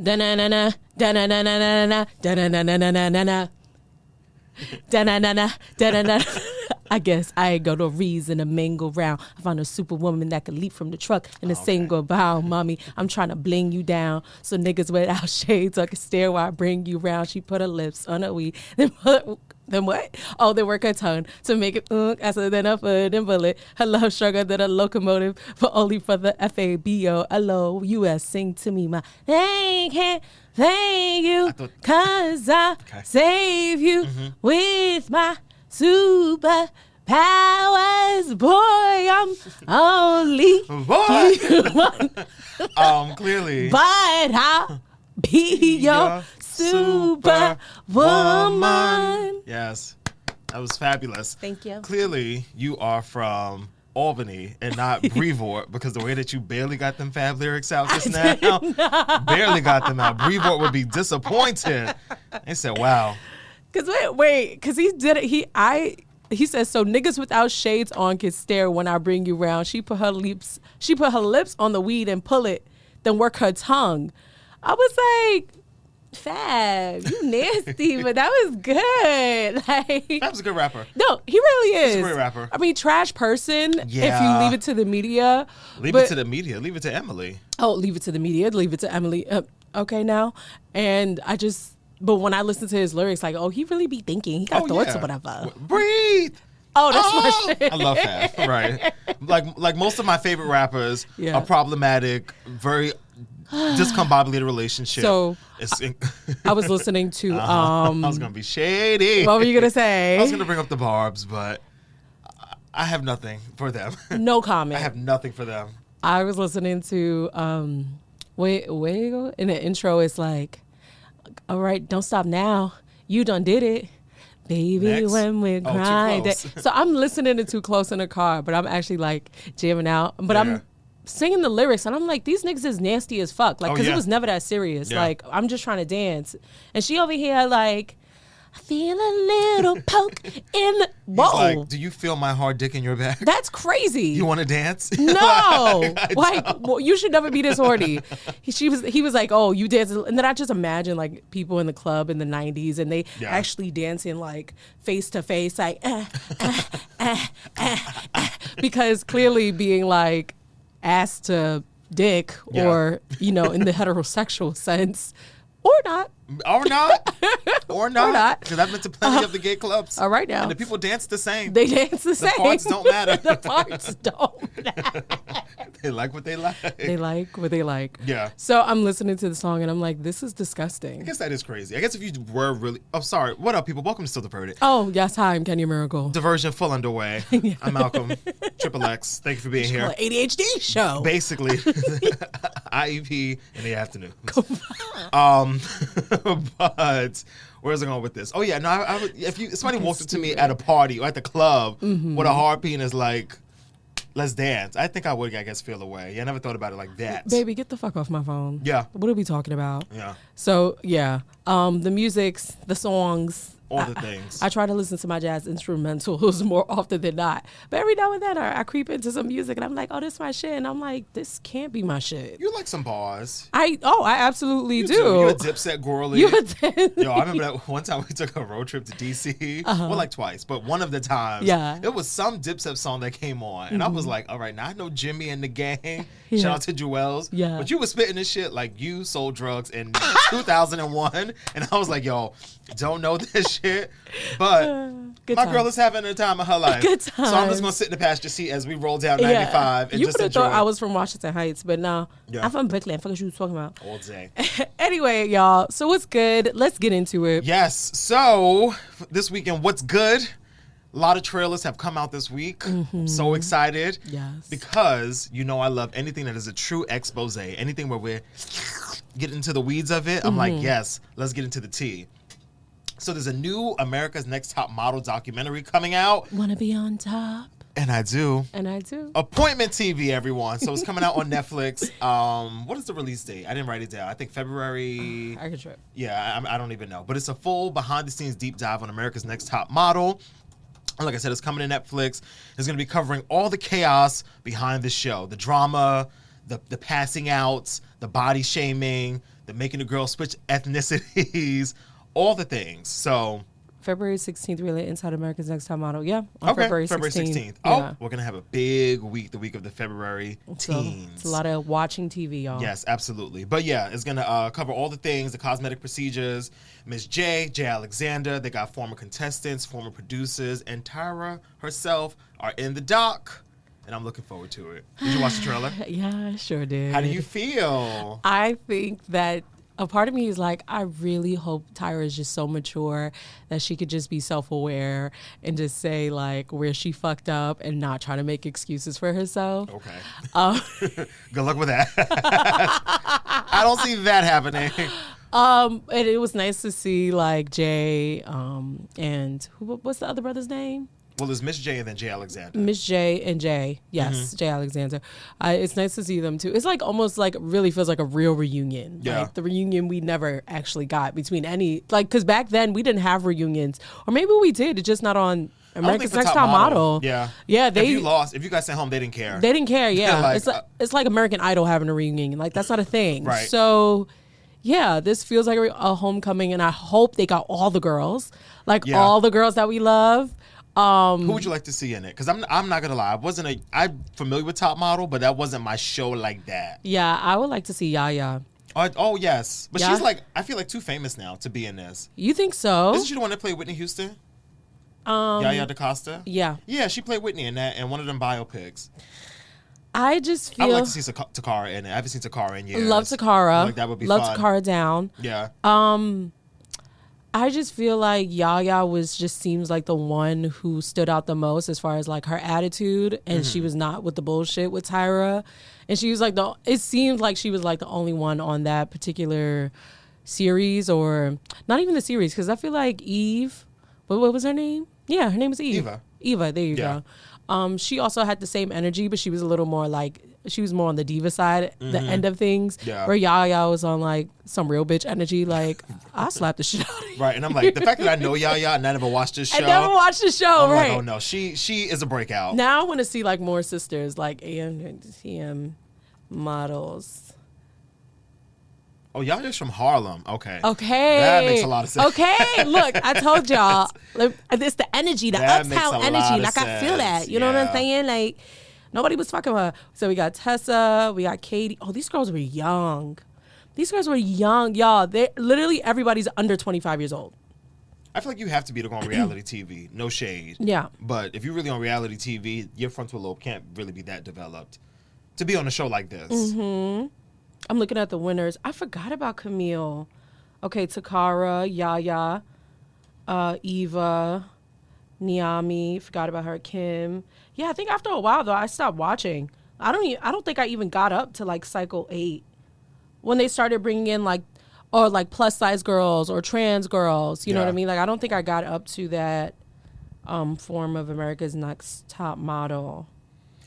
Da-na-na-na, da-na-na-na-na-na, da-na-na-na-na-na-na. Da-na-na-na, da-na-na. I guess I ain't got no reason to mingle round. I found a superwoman that could leap from the truck in a single bow. Mommy, I'm trying to bling you down so niggas without shades I can stare while I bring you round. She put her lips on her weed. Then what? Oh, they work her tongue to make it faster than a foot and bullet. Her love stronger than a locomotive, but only for the FABO. Hello, US, sing to me my thank you, cause I save you with my super powers. Boy, I'm only human. Clearly. But I'll be your Superwoman. Yes, that was fabulous. Thank you. Clearly, you are from Albany and not Brevort, because the way that you barely got them fab lyrics out just now, barely got them out. Brevort would be disappointed. They said, "Wow." Because because he did it. He says, so niggas without shades on can stare when I bring you round. She put her lips on the weed and pull it, then work her tongue. I was like, Fab, you nasty, but that was good. Like, Fab's a good rapper. No, he really is. He's a great rapper. I mean, trash person. Yeah. If you leave it to the media. Leave it to the media. Leave it to Emily. Oh, leave it to the media. Leave it to Emily. Okay, now. And but when I listen to his lyrics, like, oh, he really be thinking. He got thoughts or whatever. Breathe. Oh, that's my shit. I love Fab. Right. Like most of my favorite rappers are problematic, very discombobulated relationship. So I was listening to I was gonna be shady. What were you gonna say? I was gonna bring up the Barbs, but I have nothing for them. No comment. I have nothing for them. I was listening to wait, in the intro it's like, all right, don't stop now. You done did it. Baby, Next. when we're grinding. So I'm listening to Too Close in the car, but I'm actually like jamming out. But I'm singing the lyrics and I'm like, these niggas is nasty as fuck. Like, because it was never that serious. Yeah. Like, I'm just trying to dance. And she over here like, I feel a little poke in the... Whoa. He's like, do you feel my hard dick in your back? That's crazy. You want to dance? No. Well, you should never be this horny. He was like, oh, you dance. And then I just imagine like people in the club in the 90s and they actually dancing like face to face, like, because clearly being like ass to dick or, in the heterosexual sense, or not. Or not. Because I've been to plenty of the gay clubs. All right now. And the people dance the same. They dance the same. The parts don't matter. The parts don't matter. They like what they like. They like what they like. Yeah. So I'm listening to the song and I'm like, this is disgusting. I guess that is crazy. I guess if you were really... Oh, sorry. What up, people? Welcome to Still Diverted. Oh, yes. Hi, I'm Kenya Miracle. Diversion full underway. I'm Malcolm. Triple X. Thank you for being here. ADHD show. Basically. IEP in the afternoon. But where's I going with this? Oh yeah, no. I would, if somebody walked up to me at a party or at the club with a hard penis, like, let's dance, I think I would, I guess, feel away. Yeah, I never thought about it like that. Baby, get the fuck off my phone. Yeah. What are we talking about? Yeah. So yeah, the musics, the songs. All the things. I try to listen to my jazz instrumentals more often than not. But every now and then I creep into some music and I'm like, oh, this is my shit. And I'm like, this can't be my shit. You like some bars. I absolutely do. You're a Dipset girly. Yo, I remember that one time we took a road trip to D.C. Well, like twice. But one of the times, it was some Dipset song that came on. And I was like, all right, now I know Jimmy and the gang. Shout out to Jewels. Yeah. But you were spitting this shit like you sold drugs in 2001. And I was like, yo, don't know this shit. But my girl is having a time of her life. Good time. So I'm just going to sit in the passenger seat as we roll down 95 and you just enjoy. You would have thought I was from Washington Heights, but no. I'm from Brooklyn. Fuck what you was talking about. All day. Anyway, y'all. So what's good? Let's get into it. Yes. So this weekend, what's good? A lot of trailers have come out this week. I'm so excited. Yes. Because I love anything that is a true expose. Anything where we're getting into the weeds of it. I'm like, yes, let's get into the tea. So there's a new America's Next Top Model documentary coming out. Wanna be on top. And I do. Appointment TV, everyone. So it's coming out on Netflix. What is the release date? I didn't write it down. I think February. I can trip. Yeah, I don't even know. But it's a full behind-the-scenes deep dive on America's Next Top Model. And like I said, it's coming to Netflix. It's going to be covering all the chaos behind the show. The drama, the passing outs, the body shaming, They're making the girls switch ethnicities, all the things. So February 16th, really inside America's Next Top Model. Yeah, on February 16th. Yeah. Oh, we're going to have a big week, the week of the February teens. It's a lot of watching TV, y'all. Yes, absolutely. But yeah, it's going to cover all the things, the cosmetic procedures. Miss J Alexander, they got former contestants, former producers, and Tyra herself are in the doc. And I'm looking forward to it. Did you watch the trailer? Yeah, I sure did. How do you feel? I think that a part of me is like, I really hope Tyra is just so mature that she could just be self-aware and just say like where she fucked up and not try to make excuses for herself. Okay. Good luck with that. I don't see that happening. And it was nice to see like Jay and what's the other brother's name? Well, there's Miss J and then Jay Alexander. Miss J and Jay. Yes, Jay Alexander. It's nice to see them too. It's like almost like really feels like a real reunion. Yeah. Like the reunion we never actually got between any, like, because back then we didn't have reunions. Or maybe we did, it's just not on America's Next Top Model. Yeah. Yeah. If you lost, if you got sent home, they didn't care. They didn't care, yeah. Like, it's like American Idol having a reunion. Like, that's not a thing. Right. So, yeah, this feels like a homecoming, and I hope they got all the girls. Like, all the girls that we love. Who would you like to see in it? Because I'm not gonna lie, I'm familiar with Top Model, but that wasn't my show like that. Yeah, I would like to see Yaya. Oh yes, but she's like, I feel like too famous now to be in this. You think so? Isn't she the one that played Whitney Houston? Yaya DaCosta. Yeah. Yeah, she played Whitney in that, in one of them biopics. I just feel. I would like to see Takara in it. I haven't seen Takara in years. Love Takara. Like that would be Love fun. Takara down. Yeah. I just feel like Yaya seems like the one who stood out the most as far as like her attitude, and she was not with the bullshit with Tyra, and she was like it seemed like she was like the only one on that particular series, or not even the series, because I feel like Eve, what was her name? Yeah, her name was Eve. Eva, there you go. She also had the same energy, but she was a little more like, she was more on the diva side, the end of things. Yeah. Where Yaya was on like some real bitch energy, like I slapped the shit out of you. Right, and I'm like, the fact that I know Yaya and I never watched this show. I never watched the show, I'm right? Like, oh no, she is a breakout. Now I want to see like more sisters, like AM models. Oh, Yaya's from Harlem. Okay. That makes a lot of sense. Okay, look, I told y'all, it's the energy, the uptown energy. Like I feel that. You know what I'm saying? Like nobody was fucking with her. So we got Tessa, we got Katie. Oh, these girls were young. Y'all. They literally everybody's under 25 years old. I feel like you have to be to go on reality TV. No shade. Yeah. But if you're really on reality TV, your frontal lobe can't really be that developed to be on a show like this. Mm-hmm. I'm looking at the winners. I forgot about Camille. Okay, Takara, Yaya, Eva, Niami. Forgot about her. Kim. Yeah, I think after a while though, I stopped watching. I don't think I even got up to like cycle 8 when they started bringing in like plus size girls or trans girls. You know what I mean? Like I don't think I got up to that form of America's Next Top Model.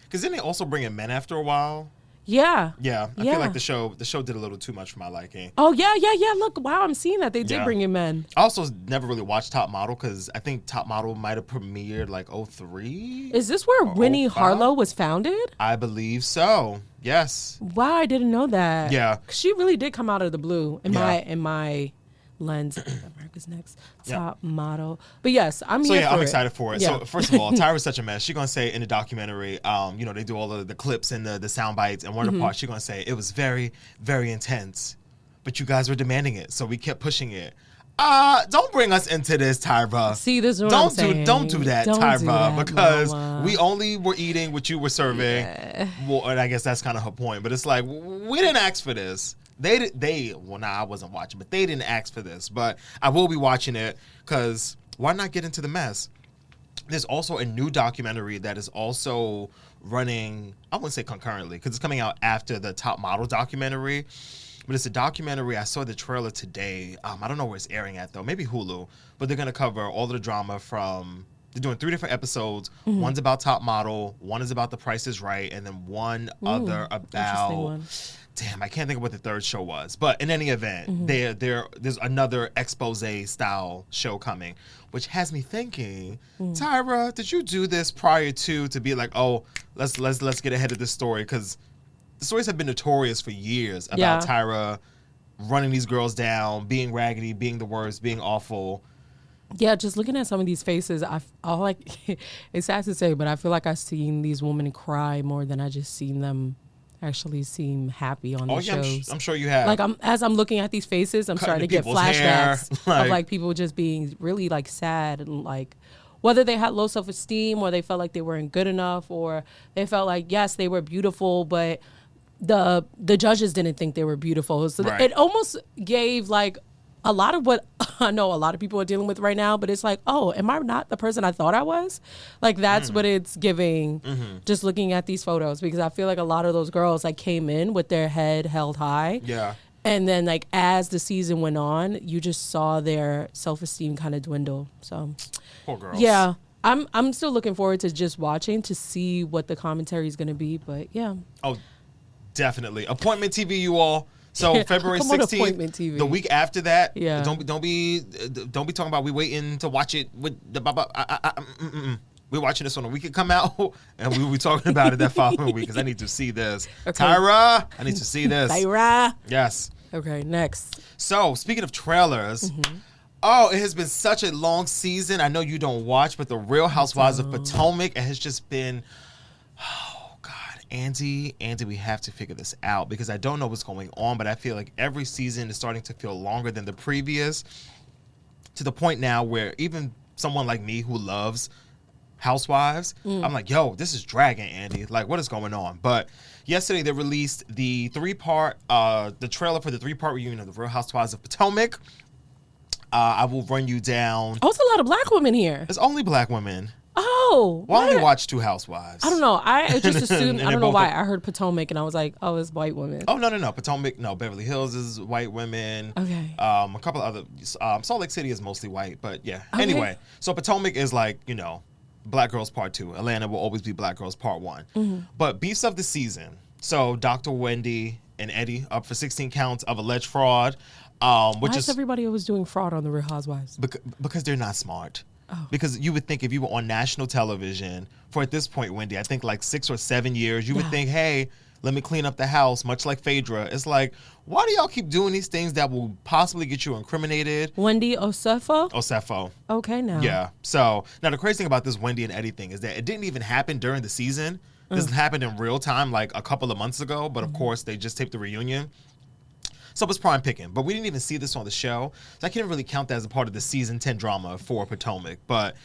Because then they also bring in men after a while. Yeah. Yeah. I feel like the show did a little too much for my liking. Oh, yeah. Look, wow, I'm seeing that. They did bring in men. I also never really watched Top Model because I think Top Model might have premiered like 03. Is this where Winnie 05? Harlow was founded? I believe so. Yes. Wow, I didn't know that. Yeah. She really did come out of the blue in my lens. America's Next Top Model. But yes, I'm here for it. I'm excited for it. Yeah. So first of all, Tyra's such a mess. She's gonna say in the documentary, they do all of the clips and the sound bites, and one of the parts she's gonna say it was very, very intense, but you guys were demanding it, so we kept pushing it. Don't bring us into this, Tyra. See, this is what I'm saying. Don't do that, Tyra, because we only were eating what you were serving. Yeah. Well, and I guess that's kind of her point. But it's like, we didn't ask for this. I wasn't watching, but they didn't ask for this. But I will be watching it because why not get into the mess? There's also a new documentary that is also running, I wouldn't say concurrently, because it's coming out after the Top Model documentary. But it's a documentary. I saw the trailer today. I don't know where it's airing at, though. Maybe Hulu. But they're going to cover all of the drama from... They're doing 3 different episodes. Mm-hmm. One's about Top Model. One is about The Price is Right. And then one other about... Damn, I can't think of what the third show was. But in any event, there's another expose-style show coming, which has me thinking, Tyra, did you do this prior to be like, oh, let's get ahead of this story? Because the stories have been notorious for years about Tyra running these girls down, being raggedy, being the worst, being awful. Yeah, just looking at some of these faces, I like. It's sad to say, but I feel like I've seen these women cry more than I just seen them actually seem happy on these shows. I'm sure you have. Like as I'm looking at these faces, I'm starting to get flashbacks of like people just being really like sad and like whether they had low self-esteem or they felt like they weren't good enough or they felt like yes they were beautiful but the judges didn't think they were beautiful. So it almost gave like a lot of what I know a lot of people are dealing with right now, but it's like, oh, am I not the person I thought I was? Like, that's what it's giving just looking at these photos, because I feel like a lot of those girls like came in with their head held high. Yeah. And then like as the season went on, you just saw their self-esteem kind of dwindle. So poor girls. Yeah. I'm still looking forward to just watching to see what the commentary is going to be, but yeah. Oh, definitely. Appointment TV, you all. So February 16th, the week after that, don't be talking about we waiting to watch it with the We're watching this on a week it come out, and we'll be talking about it that following week because I need to see this. Okay. Tyra, I need to see this. Tyra. Yes. Okay, next. So speaking of trailers, oh, it has been such a long season. I know you don't watch, but the Real Housewives of Potomac, it has just been. Andy, we have to figure this out because I don't know what's going on, but I feel like every season is starting to feel longer than the previous, to the point now where even someone like me who loves Housewives, I'm like, yo, this is dragging, Andy. Like, what is going on? But yesterday they released the the trailer for the 3-part reunion of the Real Housewives of Potomac. I will run you down. Oh, it's a lot of black women here. It's only black women. Oh. Why only watch 2 Housewives? I don't know. I just assumed, I don't know why. I heard Potomac and I was like, oh, it's white women. Oh, no. Potomac, no. Beverly Hills is white women. Okay. A couple other, Salt Lake City is mostly white, but yeah. Okay. Anyway, so Potomac is like, Black Girls Part 2. Atlanta will always be Black Girls Part 1. But beefs of the season. So Dr. Wendy and Eddie up for 16 counts of alleged fraud. Why is everybody always doing fraud on the Real Housewives? Because they're not smart. Oh. Because you would think if you were on national television for at this point, Wendy, I think like 6 or 7 years, you would think, hey, let me clean up the house, much like Phaedra. It's like, why do y'all keep doing these things that will possibly get you incriminated? Wendy Osefo? Osefo. Okay, now. Yeah. So now the crazy thing about this Wendy and Eddie thing is that it didn't even happen during the season. This happened in real time like a couple of months ago, but of course they just taped the reunion. So it's prime picking, but we didn't even see this on the show. So I can't really count that as a part of the season 10 drama for Potomac. But,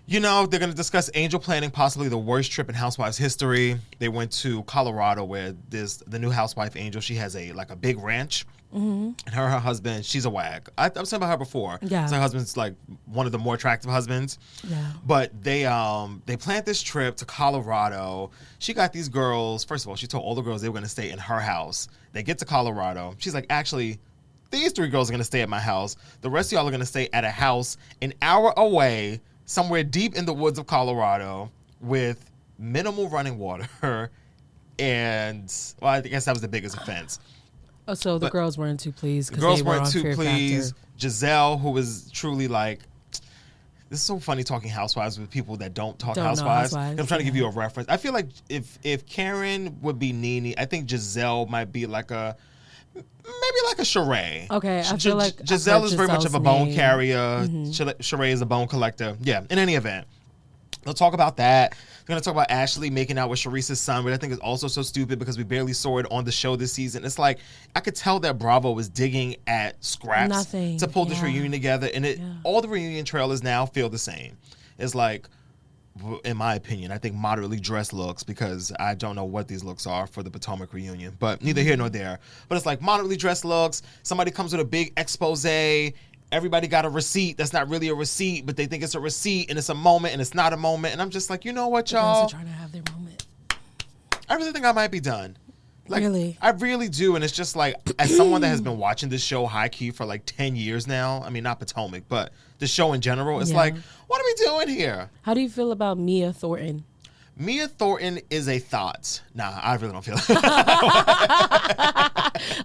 they're going to discuss Angel planning possibly the worst trip in Housewives history. They went to Colorado where there's the new housewife, Angel. She has a big ranch. And her husband, she's a wag. I've said about her before. Yeah. So her husband's like one of the more attractive husbands. Yeah. But they planned this trip to Colorado. She got these girls. First of all, she told all the girls they were going to stay in her house. They get to Colorado. She's like, actually, these 3 girls are going to stay at my house. The rest of y'all are going to stay at a house an hour away, somewhere deep in the woods of Colorado with minimal running water. And, well, I guess that was the biggest offense. Oh, so the girls weren't too pleased. The girls weren't too pleased. Giselle, who was truly like, this is so funny talking Housewives with people that don't talk Housewives. I'm trying to give you a reference. I feel like if Karen would be Nene, I think Giselle might be like a Sheree. Okay, I feel like Giselle is very much of a bone carrier. Sheree is a bone collector. Yeah, in any event. They'll talk about that. They're going to talk about Ashley making out with Sharice's son, which I think is also so stupid because we barely saw it on the show this season. It's like, I could tell that Bravo was digging at scraps to pull this reunion together. And all the reunion trailers now feel the same. It's like, in my opinion, I think moderately dressed looks, because I don't know what these looks are for the Potomac reunion, but neither here nor there. But it's like moderately dressed looks. Somebody comes with a big expose. Everybody got a receipt that's not really a receipt, but they think it's a receipt and it's a moment and it's not a moment. And I'm just like, you know what, y'all? The girls are trying to have their moment. I really think I might be done. Like, really? I really do. And it's just like, as someone that has been watching this show high key for like 10 years now, I mean, not Potomac, but the show in general, it's like, what are we doing here? How do you feel about Mia Thornton? Mia Thornton is a thought. Nah, I really don't feel it.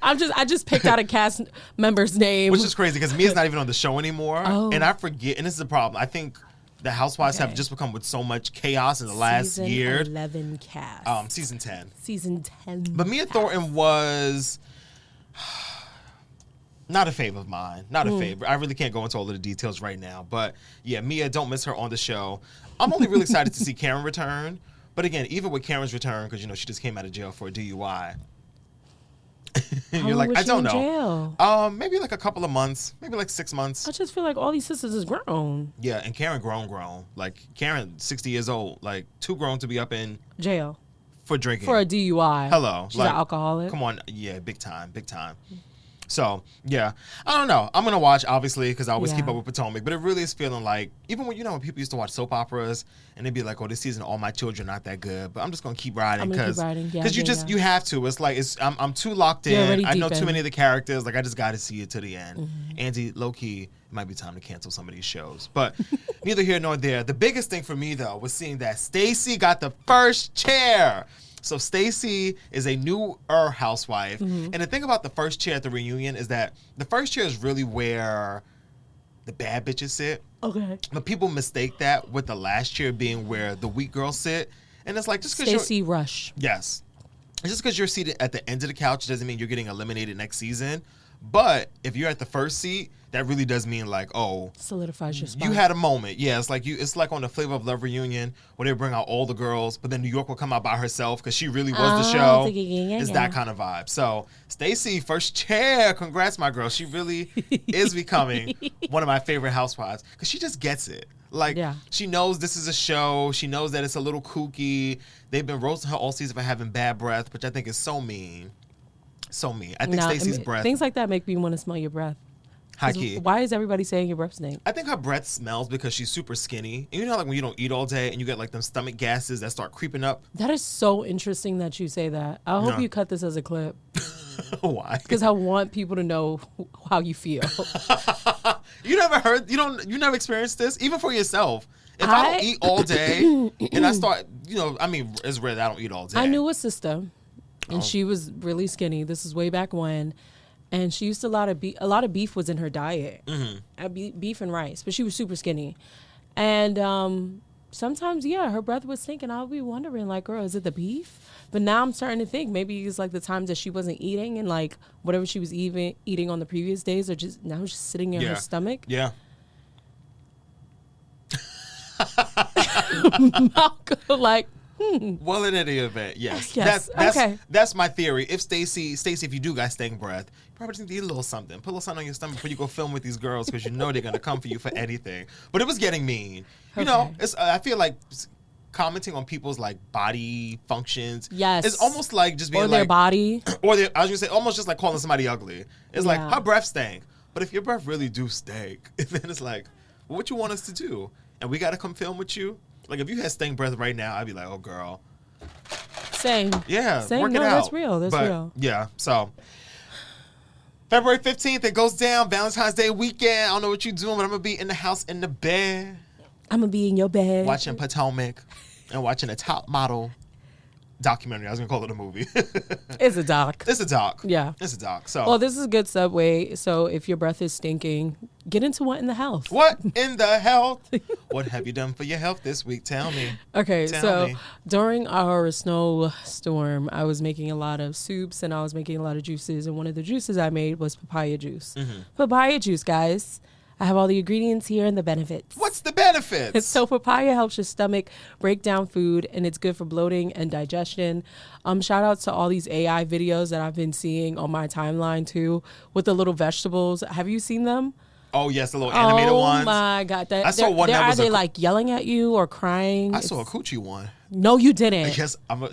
I just picked out a cast member's name. Which is crazy because Mia's not even on the show anymore. Oh. And I forget, and this is the problem. I think the Housewives have just become with so much chaos in the last year. Season 11 cast. Season 10. Season 10. But Mia Thornton was... Not a fave of mine. Not a favorite. I really can't go into all of the details right now. But yeah, Mia, don't miss her on the show. I'm only really excited to see Karen return. But again, even with Karen's return, because, you know, she just came out of jail for a DUI. You're like, I don't know. Jail? Maybe like a couple of months. Maybe like 6 months. I just feel like all these sisters is grown. Yeah, and Karen grown. Like, Karen, 60 years old. Like, too grown to be up in jail. For drinking. For a DUI. Hello. She's like, an alcoholic. Come on. Yeah, big time. So, yeah. I don't know. I'm going to watch, obviously, because I always keep up with Potomac. But it really is feeling like, even when, you know, when people used to watch soap operas, and they'd be like, oh, this season, all my children not that good. But I'm just going to keep riding. Because you have to. It's like, I'm too locked in. I know too many of the characters. Like, I just got to see it to the end. Andy, low-key, it might be time to cancel some of these shows. But neither here nor there. The biggest thing for me, though, was seeing that Stacey got the first chair. So Stacey is a newer housewife. And the thing about the first chair at the reunion is that the first chair is really where the bad bitches sit. Okay. But people mistake that with the last chair being where the weak girls sit. And it's like, just because Stacey Rush. Yes. Just because you're seated at the end of the couch doesn't mean you're getting eliminated next season. But if you're at the first seat, that really does mean like, oh, solidifies your spot. You had a moment. Yeah, it's like on the Flavor of Love reunion where they bring out all the girls, but then New York will come out by herself because she really was the show. It's that kind of vibe. So Stacey, first chair. Congrats, my girl. She really is becoming one of my favorite housewives because she just gets it. Like, she knows this is a show. She knows that it's a little kooky. They've been roasting her all season for having bad breath, which I think is so mean. So mean. I think Stacey's breath. Things like that make me want to smell your breath. High key. Why is everybody saying your breath stink? I think her breath smells because she's super skinny. And you know, like when you don't eat all day and you get like them stomach gases that start creeping up. That is so interesting that you say that. I hope you cut this as a clip. Why? Because I want people to know how you feel. You never experienced this, even for yourself. If I don't eat all day and I start, you know, I mean, it's rare that I don't eat all day. I knew a sister. And she was really skinny. This is way back when. And she used to a lot of beef was in her diet. Beef and rice. But she was super skinny. And sometimes, her breath would stink. And I would be wondering, like, girl, is it the beef? But now I'm starting to think maybe it's like the times that she wasn't eating. And, like, whatever she was eating on the previous days are just now just sitting in her stomach. Yeah. Malcolm, like... Well, in any event, yes. Okay. That's my theory. If Stacey, if you do got stank breath, you probably just need to eat a little something. Put a little something on your stomach before you go film with these girls because you know they're going to come for you for anything. But it was getting mean. You know, I feel like commenting on people's like body functions. Yes. It's almost like just being or their body. Or I was going to say almost just like calling somebody ugly. It's like her breath stank. But if your breath really do stink, then it's like, well, what you want us to do? And we got to come film with you? Like, if you had stank breath right now, I'd be like, oh, girl. Same. Yeah, Same. work it out. out. That's real. That's real. Yeah, so February 15th, it goes down. Valentine's Day weekend. I don't know what you're doing, but I'm going to be in the house in the bed. I'm going to be in your bed. Watching Potomac and watching a top model documentary. I was going to call it a movie. It's a doc. It's a doc. Yeah. It's a doc. So. Well, this is a good segue. So if your breath is stinking, get into what in the health. What in the health? What have you done for your health this week? Tell me. Okay, during our snowstorm, I was making a lot of soups and I was making a lot of juices. And one of the juices I made was papaya juice. Papaya juice, guys. I have all the ingredients here and the benefits. What's the benefits? So papaya helps your stomach break down food, and it's good for bloating and digestion. Shout outs to all these AI videos that I've been seeing on my timeline too, with the little vegetables. Have you seen them? Oh yes, the little animated ones. Oh my god! I saw one that was are they like yelling at you or crying? I saw a coochie one. No, you didn't. Yes, I'm a.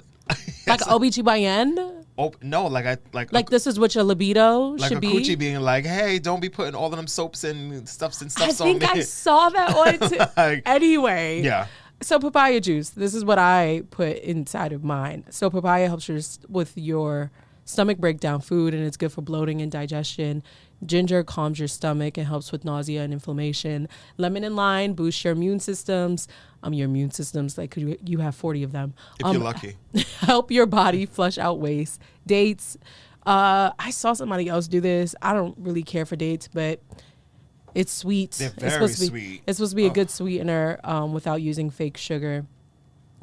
Like OBGYN? Oh no, like this is what your libido like should be. Like a coochie being like, hey, don't be putting all of them soaps and stuffs on me. I think I saw that one anyway. Yeah. So papaya juice. This is what I put inside of mine. So papaya helps with your stomach break down food, and it's good for bloating and digestion. Ginger calms your stomach and helps with nausea and inflammation. Lemon and lime boost your immune systems. Your immune systems, like you have 40 of them. If you're lucky. Help your body flush out waste. Dates. I saw somebody else do this. I don't really care for dates, but it's sweet. They're very sweet. It's supposed to be a good sweetener without using fake sugar.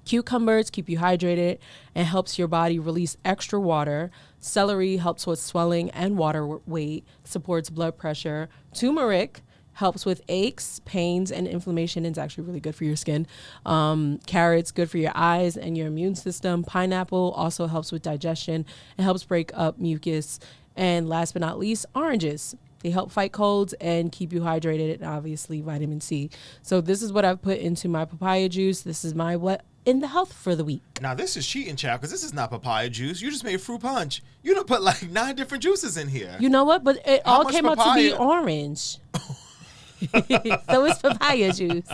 Cucumbers keep you hydrated and helps your body release extra water. Celery helps with swelling and water weight, supports blood pressure. Turmeric helps with aches, pains, and inflammation. It's actually really good for your skin. Carrots, good for your eyes and your immune system. Pineapple also helps with digestion. It helps break up mucus. And last but not least, oranges. They help fight colds and keep you hydrated, and obviously vitamin C. So this is what I've put into my papaya juice. This is my what in the health for the week. Now this is cheating, child, because this is not papaya juice. You just made fruit punch. You done put like 9 different juices in here. You know what? But it all came out to be orange. So it's papaya juice.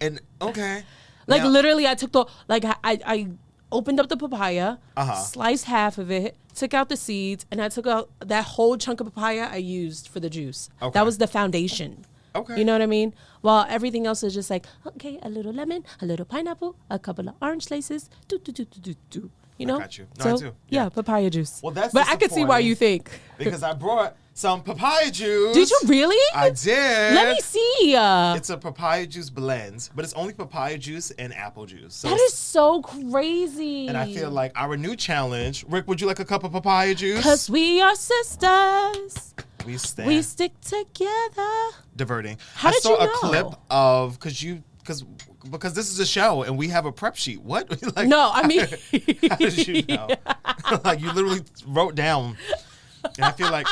And okay. Like now, literally I took I opened up the papaya, sliced half of it, took out the seeds, and I took out that whole chunk of papaya I used for the juice. Okay. That was the foundation. Okay. You know what I mean? While everything else is just like, okay, a little lemon, a little pineapple, a couple of orange slices, You know? I got you. No, so, yeah, papaya juice. Well, that's but I can see why you think. Because I brought some papaya juice. Did you really? I did. Let me see. It's a papaya juice blend, but it's only papaya juice and apple juice. So that is so crazy. And I feel like our new challenge, Rick, would you like a cup of papaya juice? Because we are sisters. We stand. We stick together. Diverting. How did you know? I saw a clip of, because this is a show and we have a prep sheet. What? Like, no, I mean. How did you know? Like you literally wrote down. And I feel like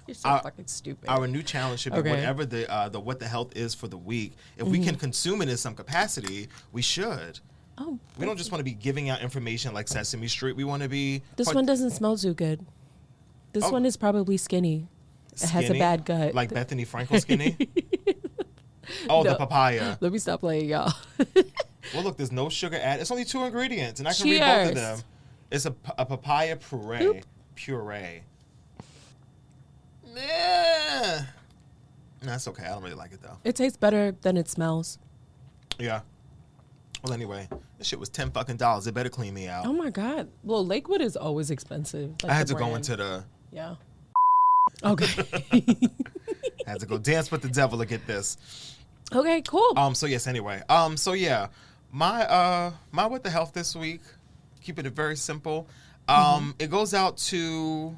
you're so fucking stupid. Our new challenge should be whatever the what the health is for the week. If we can consume it in some capacity, we should. Oh, we don't just want to be giving out information like Sesame Street. We want to be. This one doesn't smell too good. This one is probably skinny. It has a bad gut. Like Bethany Frankel skinny? Oh, no. The papaya. Let me stop playing, y'all. Well, look, there's no sugar added. It's only 2 ingredients, and I can read both of them. It's a papaya puree. Oop. Puree. Nah. That's okay. I don't really like it, though. It tastes better than it smells. Yeah. Well, anyway, this shit was $10 fucking. It better clean me out. Oh, my God. Well, Lakewood is always expensive. Like I had to go into the... Yeah. Okay. I had to go dance with the devil to get this. Okay, cool. So yes, anyway. So yeah. My what the health this week, keeping it very simple. It goes out to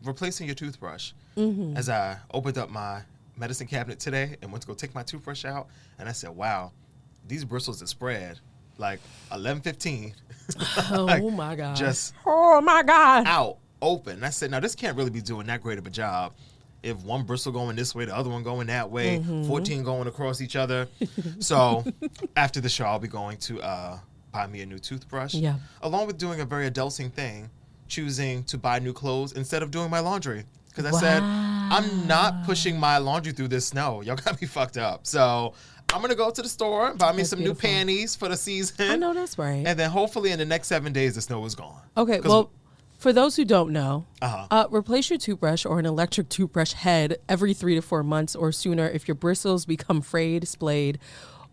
replacing your toothbrush. As I opened up my medicine cabinet today and went to go take my toothbrush out, and I said, wow, these bristles are spread like 11-15. Like, oh my God. Just out. Open. And I said, now this can't really be doing that great of a job if one bristle going this way, the other one going that way, 14 going across each other. So after the show, I'll be going to buy me a new toothbrush. Yeah. Along with doing a very adulting thing, choosing to buy new clothes instead of doing my laundry. Because I said, I'm not pushing my laundry through this snow. Y'all got me fucked up. So I'm going to go to the store, buy me some new panties for the season. I know that's right. And then hopefully in the next 7 days, the snow is gone. Okay, well... For those who don't know, replace your toothbrush or an electric toothbrush head every 3 to 4 months or sooner if your bristles become frayed, splayed,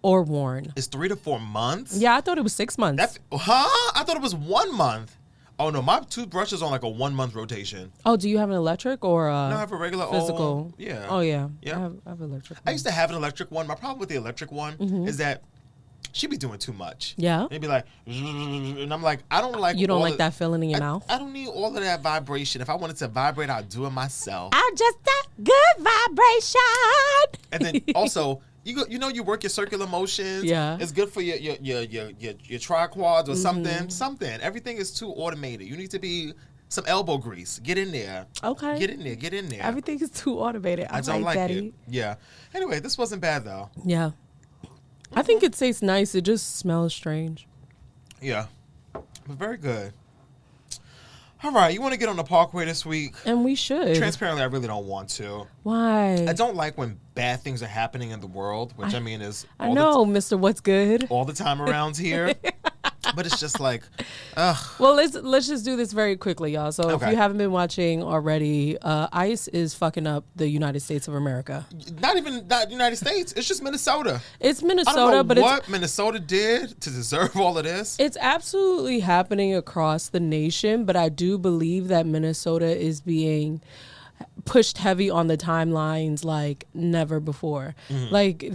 or worn. It's 3 to 4 months? Yeah, I thought it was 6 months. I thought it was 1 month. Oh, no, my toothbrush is on like a 1 month rotation. Oh, do you have an electric or No, I have a regular physical? Yeah. Oh, yeah. Yeah. I have an electric one. I used to have an electric one. My problem with the electric one is that she be doing too much. Yeah. It'd be like, and I'm like, I don't like. You don't like that feeling in your mouth? I don't need all of that vibration. If I wanted to vibrate, I'd do it myself. I just that good vibration. And then also, you work your circular motions. Yeah. It's good for your triquads or something. Something. Everything is too automated. You need to be some elbow grease. Get in there. Okay. Get in there. Everything is too automated. I don't like it. Yeah. Anyway, this wasn't bad though. Yeah. I think it tastes nice. It just smells strange. Yeah. But very good. All right. You want to get on the parkway this week? And we should. Transparently, I really don't want to. Why? I don't like when bad things are happening in the world, which is... I know, Mr. What's Good. All the time around here. But it's just like, ugh. Well, let's just do this very quickly, y'all. So if you haven't been watching already, ICE is fucking up the United States of America. Not United States. It's just Minnesota. It's Minnesota, I don't know but what Minnesota did to deserve all of this. It's absolutely happening across the nation, but I do believe that Minnesota is being pushed heavy on the timelines like never before. Like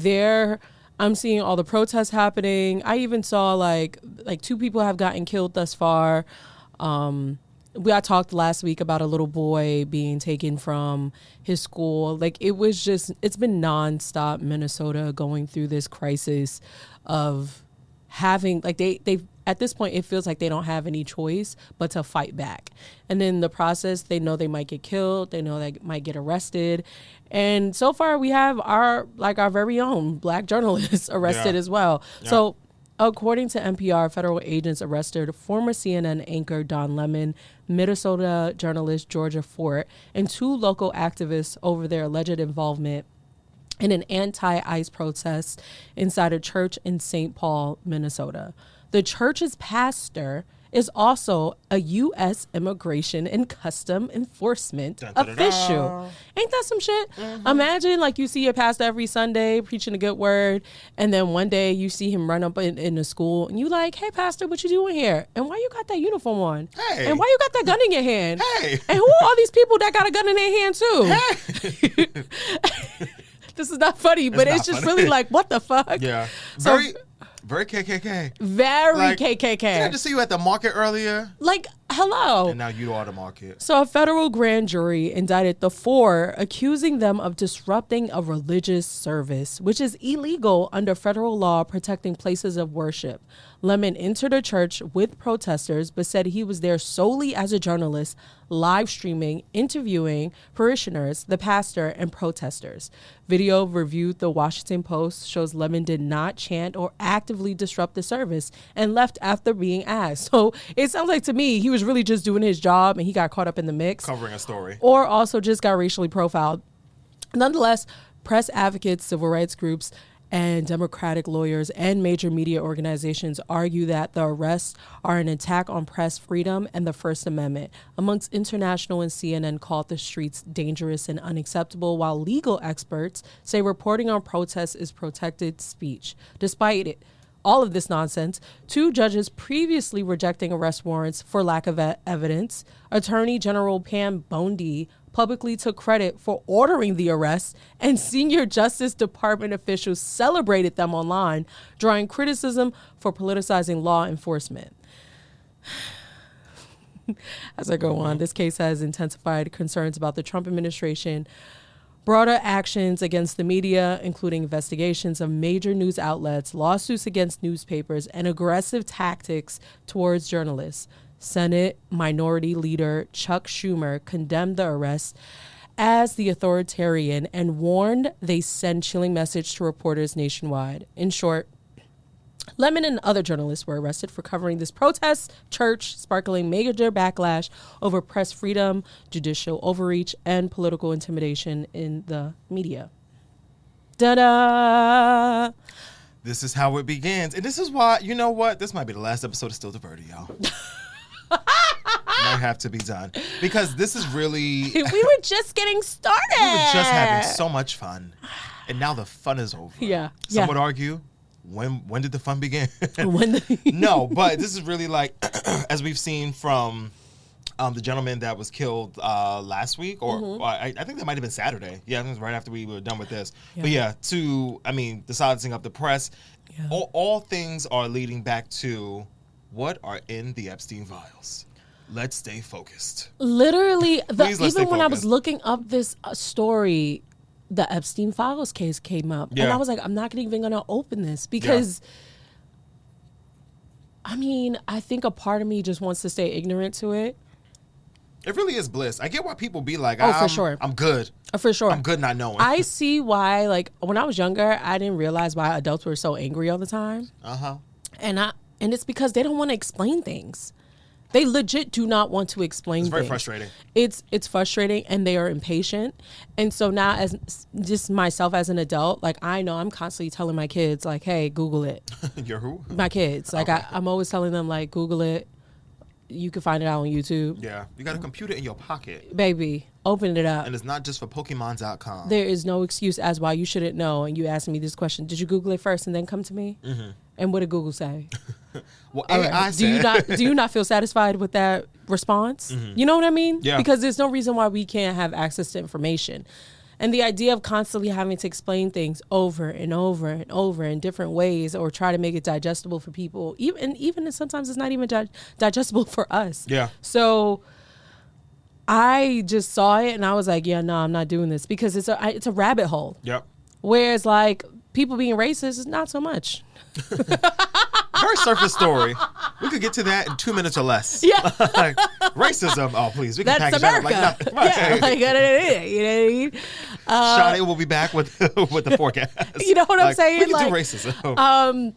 I'm seeing all the protests happening. I even saw like 2 people have gotten killed thus far. I talked last week about a little boy being taken from his school. Like, it's been nonstop Minnesota going through this crisis of having, like, they at this point, it feels like they don't have any choice but to fight back. And in the process, they know they might get killed. They know they might get arrested. And so far, we have our very own Black journalists arrested as well. Yeah. So, according to NPR, federal agents arrested former CNN anchor Don Lemon, Minnesota journalist Georgia Fort, and 2 local activists over their alleged involvement in an anti-ICE protest inside a church in St. Paul, Minnesota. The church's pastor is also a U.S. Immigration and Custom Enforcement official. Ain't that some shit? Mm-hmm. Imagine, like, you see your pastor every Sunday preaching a good word, and then one day you see him run up in the school, and you like, hey, pastor, what you doing here? And why you got that uniform on? Hey. And why you got that gun in your hand? Hey. And who are all these people that got a gun in their hand, too? Hey. This is not funny, but it's just funny. Really like, what the fuck? Yeah. Very KKK. Very KKK. Did I just see you at the market earlier? Like, hello. And now you are the market. So a federal grand jury indicted the 4, accusing them of disrupting a religious service, which is illegal under federal law protecting places of worship. Lemon entered a church with protesters, but said he was there solely as a journalist, live streaming, interviewing parishioners, the pastor, and protesters. Video reviewed the Washington Post shows Lemon did not chant or actively disrupt the service and left after being asked. So it sounds like to me he was really just doing his job and he got caught up in the mix. Covering a story. Or also just got racially profiled. Nonetheless, press advocates, civil rights groups, and Democratic lawyers and major media organizations argue that the arrests are an attack on press freedom and the First Amendment. Amongst International and CNN called the streets dangerous and unacceptable, while legal experts say reporting on protests is protected speech. Despite all of this nonsense, 2 judges previously rejecting arrest warrants for lack of evidence. Attorney General Pam Bondi publicly took credit for ordering the arrest, and senior Justice Department officials celebrated them online, drawing criticism for politicizing law enforcement. As I go on, this case has intensified concerns about the Trump administration, broader actions against the media, including investigations of major news outlets, lawsuits against newspapers, and aggressive tactics towards journalists. Senate Minority Leader Chuck Schumer condemned the arrest as the authoritarian and warned they send chilling message to reporters nationwide. In short, Lemon and other journalists were arrested for covering this protest church, sparkling major backlash over press freedom, judicial overreach, and political intimidation in the media. Da-da! This is how it begins. And this is why, you know what? This might be the last episode of Still Diverted, y'all. Might have to be done. Because this is really... We were just getting started. We were just having so much fun. And now the fun is over. Yeah. Some would argue, when did the fun begin? No, but this is really like, as we've seen from the gentleman that was killed last week, or I think that might have been Saturday. Yeah, I think it was right after we were done with this. Yeah. But yeah, the silencing of the press. Yeah. All things are leading back to what are in the Epstein files. Let's stay focused. Literally, even when I was looking up this story, the Epstein files case came up. Yeah. And I was like, I'm not even going to open this because, I mean, I think a part of me just wants to stay ignorant to it. It really is bliss. I get why people be like, for sure. I'm good. For sure. I'm good not knowing. I see why, like, when I was younger, I didn't realize why adults were so angry all the time. And it's because they don't want to explain things. They legit do not want to explain things. It's very frustrating. It's frustrating, and they are impatient. And so now, as just myself as an adult, like, I know I'm constantly telling my kids, like, hey, Google it. Your who? My kids. Like, okay. I'm always telling them, like, Google it. You can find it out on YouTube. Yeah. You got a computer in your pocket. Baby, open it up. And it's not just for Pokemon.com. There is no excuse as why you shouldn't know. And you asked me this question. Did you Google it first and then come to me? Mm-hmm. And what did Google say? Well, AI said. Do you not feel satisfied with that response? Mm-hmm. You know what I mean? Yeah. Because there's no reason why we can't have access to information. And the idea of constantly having to explain things over and over and over in different ways, or try to make it digestible for people, even sometimes it's not even digestible for us. Yeah. So I just saw it and I was like, yeah, no, I'm not doing this, because it's a rabbit hole. Yep. Whereas like people being racist is not so much. Very surface story. We could get to that in 2 minutes or less. Yeah. Like, racism. Oh, please. We can That's package America. that up like nothing. Right. Yeah, like, you know what I mean? Shadi will be back with the forecast. You know what I'm saying? We can like, do racism.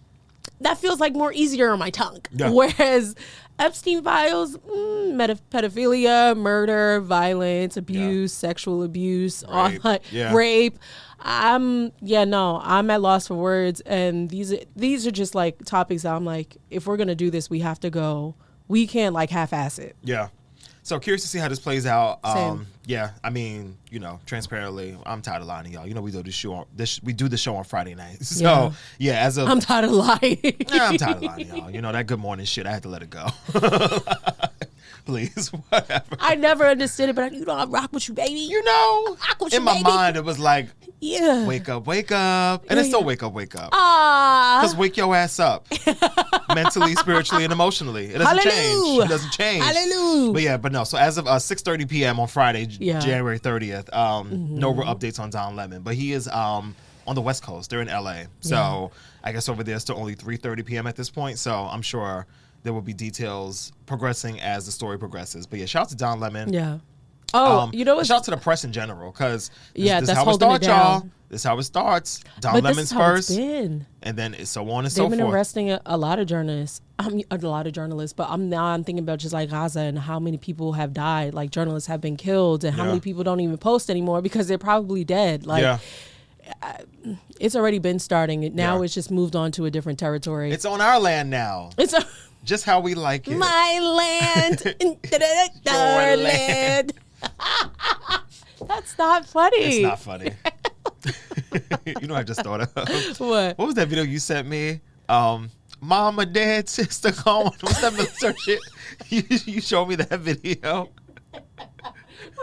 That feels like more easier on my tongue. Yeah. Whereas Epstein files, pedophilia, murder, violence, abuse, sexual abuse, rape. I'm at loss for words, and these are just like topics that I'm like, if we're gonna do this, we have to go. We can't like half-ass it. Yeah. So curious to see how this plays out. Same. Yeah, I mean, transparently, I'm tired of lying to y'all. We do we do the show on Friday nights. So as of I'm tired of lying. I'm tired of lying to y'all. That good morning shit, I had to let it go. Please, whatever. I never understood it, but I rock with you, baby. In my mind, it was like, wake up, and it's still wake up. Because wake your ass up, mentally, spiritually, and emotionally. It doesn't change. Hallelujah. But no. So as of 6:30 p.m. on Friday, January 30th, no real updates on Don Lemon, but he is on the West Coast. They're in LA, so I guess over there it's still only 3:30 p.m. at this point. So I'm sure there will be details progressing as the story progresses. But shout out to Don Lemon. Yeah. Oh, shout out to the press in general, because this that's how it starts, y'all. This is how it starts. Don Lemon's first, and then so on and so forth. They've been arresting a lot of journalists. A lot of journalists, but I'm thinking about just like Gaza and how many people have died. Like journalists have been killed, and how many people don't even post anymore because they're probably dead. Like. It's already been starting. Now it's just moved on to a different territory. It's on our land now. It's just how we like it. My land. Your land. That's not funny. It's not funny. I just thought of. What was that video you sent me? Mama, dad, sister, gone. What's that military shit? You showed me that video.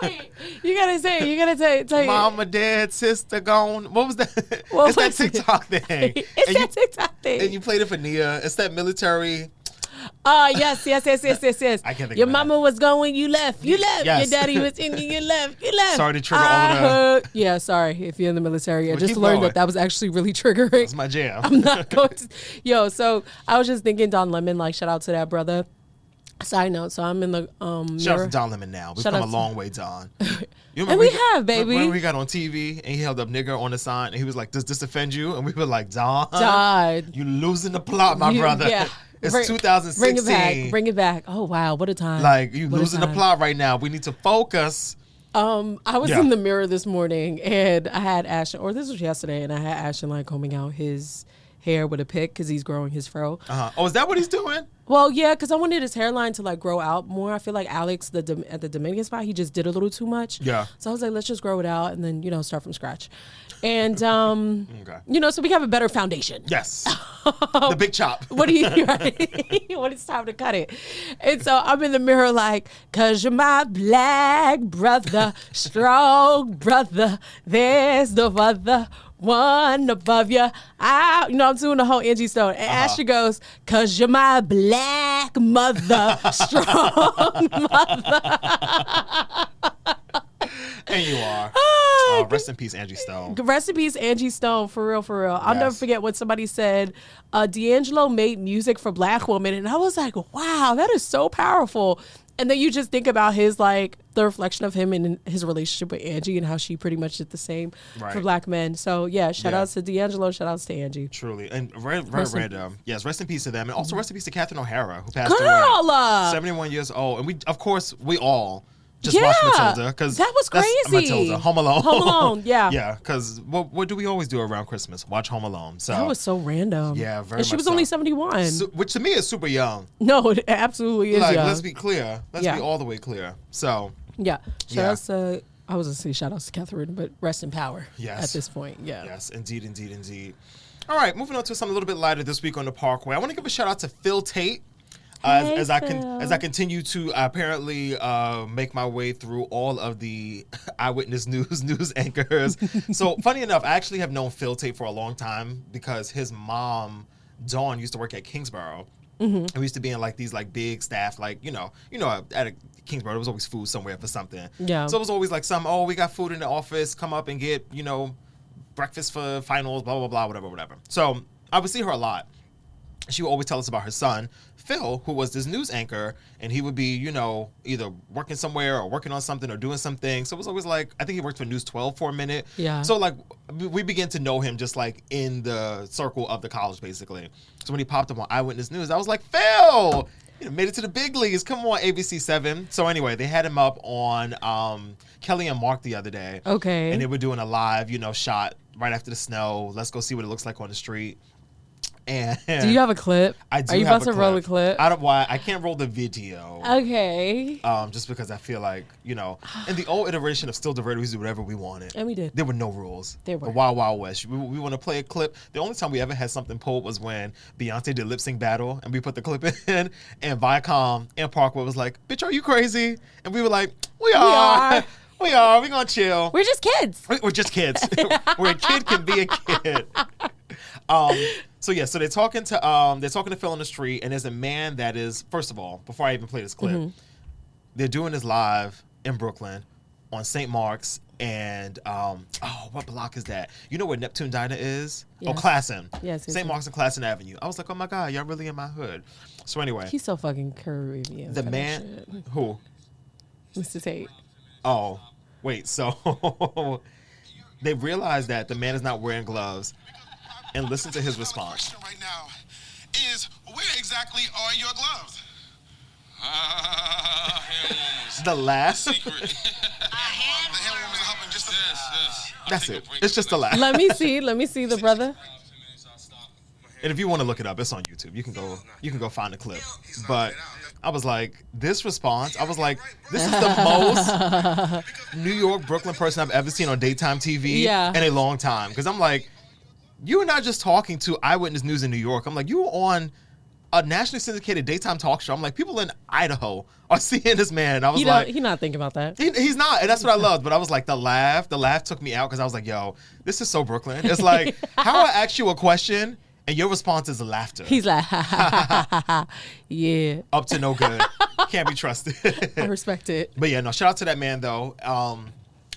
Wait, you gotta say Mama, dad, sister, gone. What was that? It's that TikTok thing. That TikTok thing. And you played it for Nia. It's that military. Yes. I can't think Your of mama was going, you left. Yes. Your daddy was in, you left. Sorry to trigger all of the... sorry if you're in the military. I just learned that was actually really triggering. That's my jam. I'm not going to... so I was just thinking Don Lemon, like shout out to that brother. Side note, so I'm in the shout out to Don Lemon now. We've come a long way, Don. And we have, baby. When we got on TV and he held up nigger on the sign and he was like, does this offend you? And we were like, Don, you losing the plot, my brother. Yeah. It's 2016. Bring it back. Oh, wow. What a time. Like, you losing the plot right now. We need to focus. I was in the mirror this morning and I had Ashton, or this was yesterday, and I had Ashton like combing out his hair with a pick because he's growing his fro. Oh, is that what he's doing? Well, yeah, because I wanted his hairline to like grow out more. I feel like Alex, at the Dominican spot, he just did a little too much. Yeah. So I was like, let's just grow it out and then, start from scratch. And, so we have a better foundation. Yes. The big chop. When it's time to cut it. And so I'm in the mirror like, 'cause you're my black brother, strong brother, there's no other one above you. I'm doing the whole Angie Stone. And Ashley goes, 'cause you're my black mother, strong mother. And you are. Rest in peace, Angie Stone. Rest in peace, Angie Stone. For real, for real. I'll never forget when somebody said, D'Angelo made music for black women. And I was like, wow, that is so powerful. And then you just think about his, like, the reflection of him and his relationship with Angie and how she pretty much did the same for black men. So, shout outs to D'Angelo, shout outs to Angie. Truly. And very random. Yes, rest in peace to them. And also rest in peace to Catherine O'Hara, who passed away. 71 years old. And we all just watched Matilda. That was crazy. Matilda. Home Alone. Home Alone, yeah. Yeah, because what do we always do around Christmas? Watch Home Alone. So that was so random. Yeah, very much. And she was only 71. Which to me is super young. No, it absolutely is young. Let's be clear. Let's be all the way clear. So. Yeah. Shout outs to, I was going to say shout outs to Catherine, but rest in power at this point. Yeah. Yes, indeed. All right, moving on to something a little bit lighter this week on the Parkway. I want to give a shout out to Phil Tate. as I continue to apparently make my way through all of the eyewitness news anchors. So funny enough, I actually have known Phil Tate for a long time because his mom Dawn used to work at Kingsborough. And we used to be in like these like big staff, like you know at a Kingsborough there was always food somewhere for something. Yeah. So it was always like we got food in the office, come up and get breakfast for finals, blah blah blah, whatever. So I would see her a lot. She would always tell us about her son, Phil, who was this news anchor, and he would be, either working somewhere or working on something or doing something. So it was always like, I think he worked for News 12 for a minute. Yeah. So like, we began to know him just like in the circle of the college, basically. So when he popped up on Eyewitness News, I was like, Phil, made it to the big leagues. Come on, ABC 7. So anyway, they had him up on Kelly and Mark the other day. Okay. And they were doing a live, shot right after the snow. Let's go see what it looks like on the street. And do you have a clip? I do. Are you about to roll a clip? I can't roll the video. Okay. Just because I feel like, in the old iteration of Still Diverted, we used to do whatever we wanted. And we did. There were no rules. There were. The Wild Wild West. We want to play a clip. The only time we ever had something pulled was when Beyonce did Lip Sync Battle, and we put the clip in, and Viacom and Parkwood was like, bitch, are you crazy? And we were like, we are. We're going to chill. We're just kids. We're just kids. Where a kid can be a kid. So they're talking to Phil on the street, and there's a man that is, first of all, before I even play this clip, they're doing this live in Brooklyn on St. Mark's and what block is that? You know where Neptune Diner is? Yes. Oh, Classen. Yes. St. Mark's and Classen Avenue. I was like, oh my God, y'all really in my hood. So anyway, he's so fucking Caribbean. The man who? Mr. Tate. Oh, wait. So they realized that the man is not wearing gloves. And listen to his response. Right now is, where exactly are your gloves? The laugh. The hand warmers are helping just That's it. It's just a laugh. Let me see the brother. And if you want to look it up, it's on YouTube. You can go find the clip. But I was like, this response, I was like, this is the most New York, Brooklyn person I've ever seen on daytime TV in a long time. Because I'm like, you are not just talking to Eyewitness News in New York. I'm like, you were on a nationally syndicated daytime talk show. I'm like, people in Idaho are seeing this man. I was like, he's not thinking about that. He's not, and that's what I loved. But I was like, the laugh took me out because I was like, yo, this is so Brooklyn. It's like how I ask you a question and your response is laughter. He's like, yeah, up to no good, can't be trusted. I respect it. But yeah, no, shout out to that man though.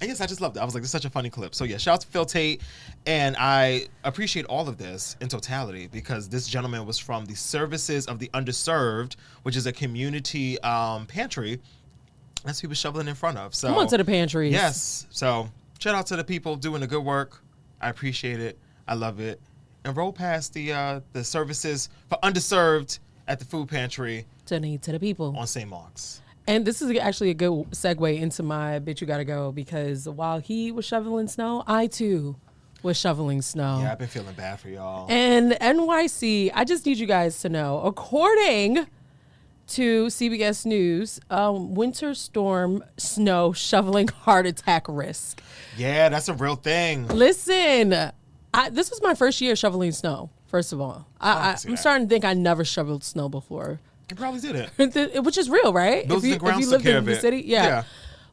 I guess I just loved it. I was like, this is such a funny clip. So yeah, shout out to Phil Tate. And I appreciate all of this in totality because this gentleman was from the Services of the Underserved, which is a community pantry. That's who he was shoveling in front of. So come on to the pantries. Yes. So shout out to the people doing the good work. I appreciate it. I love it. And roll past the services for underserved at the food pantry. Donate to the people. On St. Mark's. And this is actually a good segue into my bitch you gotta go because while he was shoveling snow, I too was shoveling snow. Yeah, I've been feeling bad for y'all. And NYC, I just need you guys to know, according to CBS News, winter storm snow shoveling heart attack risk. Yeah, that's a real thing. Listen, this was my first year shoveling snow, first of all. I'm starting to think I never shoveled snow before. You probably didn't. Which is real, right? If you lived in the city. Yeah.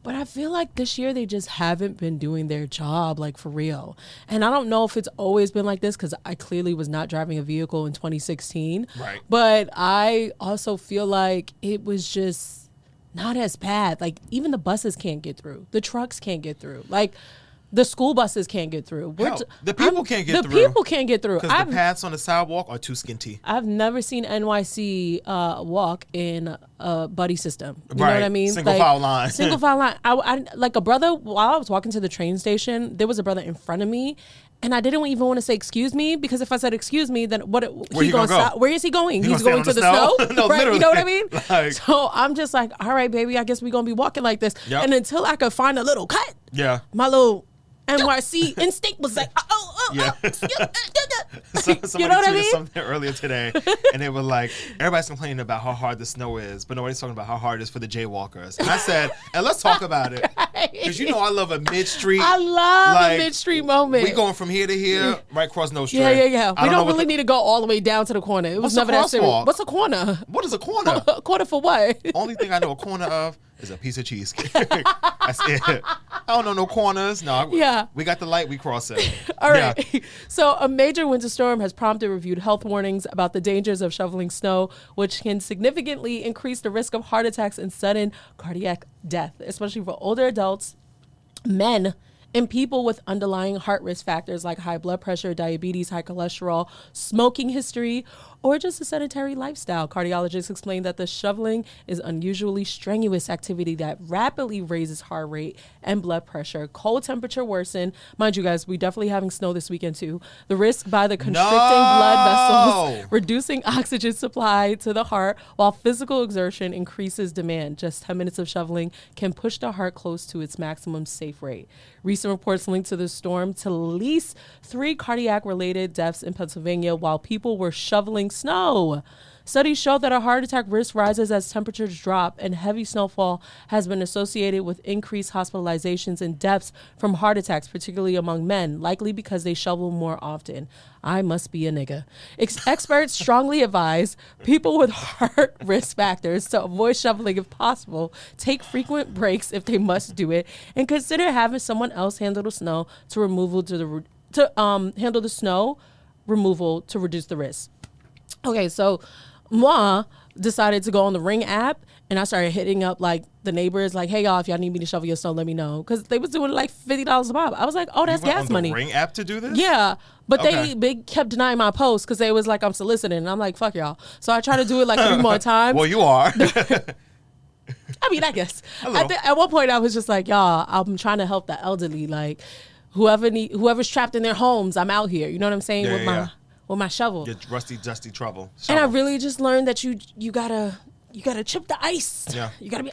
But I feel like this year they just haven't been doing their job, like for real. And I don't know if it's always been like this because I clearly was not driving a vehicle in 2016. Right. But I also feel like it was just not as bad. Like even the buses can't get through. The trucks can't get through. Like the school buses can't get through. The people can't get through. The people can't get through. Because the paths on the sidewalk are too skinty. I've never seen NYC walk in a buddy system. You know what I mean? Single file line. Single file line. I like a brother, while I was walking to the train station, there was a brother in front of me. And I didn't even want to say excuse me because if I said excuse me, then where he gonna stop? Where is he going? He's going to the snow? No, right? Literally. You know what I mean? So I'm just like, all right, baby, I guess we're gonna be walking like this. Yep. And until I could find a little cut, my little NYC instinct was like, Somebody you know what I mean? tweeted something earlier today, and they were like, everybody's complaining about how hard the snow is, but nobody's talking about how hard it is for the jaywalkers. And I said, and let's talk about it. Because you know I love a mid-street. I love a mid-street moment. We going from here to here, right across no street. Yeah. We don't really need to go all the way down to the corner. It was never that serious. What's a corner? What is a corner? A corner for what? Only thing I know a corner of is a piece of cheesecake. That's it. I don't know no corners. No. We got the light. We cross it. All right. Yeah. So a major winter storm has prompted reviewed health warnings about the dangers of shoveling snow, which can significantly increase the risk of heart attacks and sudden cardiac death, especially for older adults, men, and people with underlying heart risk factors like high blood pressure, diabetes, high cholesterol, smoking history, or just a sedentary lifestyle. Cardiologists explain that the shoveling is unusually strenuous activity that rapidly raises heart rate and blood pressure. Cold temperature worsen. Mind you guys, we definitely having snow this weekend too. The risk by the constricting blood vessels, reducing oxygen supply to the heart, while physical exertion increases demand. Just 10 minutes of shoveling can push the heart close to its maximum safe rate. Recent reports linked to the storm to at least 3 cardiac-related deaths in Pennsylvania while people were shoveling snow. Studies show that a heart attack risk rises as temperatures drop, and heavy snowfall has been associated with increased hospitalizations and deaths from heart attacks, particularly among men, likely because they shovel more often. I must be a nigga. Experts strongly advise people with heart risk factors to avoid shoveling if possible, take frequent breaks if they must do it, and consider having someone else handle the snow handle the snow removal to reduce the risk. Okay, so moi decided to go on the Ring app, and I started hitting up like the neighbors, like, hey y'all, if y'all need me to shovel your snow, let me know, because they was doing like $50 a pop. I was like, oh, that's gas money. You went on the Ring app to do this? Yeah, but they kept denying my post because they was like, I'm soliciting, and I'm like, fuck y'all. So I tried to do it like 3 more times. Well, you are. I mean, I guess at one point I was just like, y'all, I'm trying to help the elderly, like whoever's trapped in their homes, I'm out here. You know what I'm saying? With my shovel. Your rusty, dusty shovel. And I really just learned that you gotta chip the ice. Yeah. You gotta be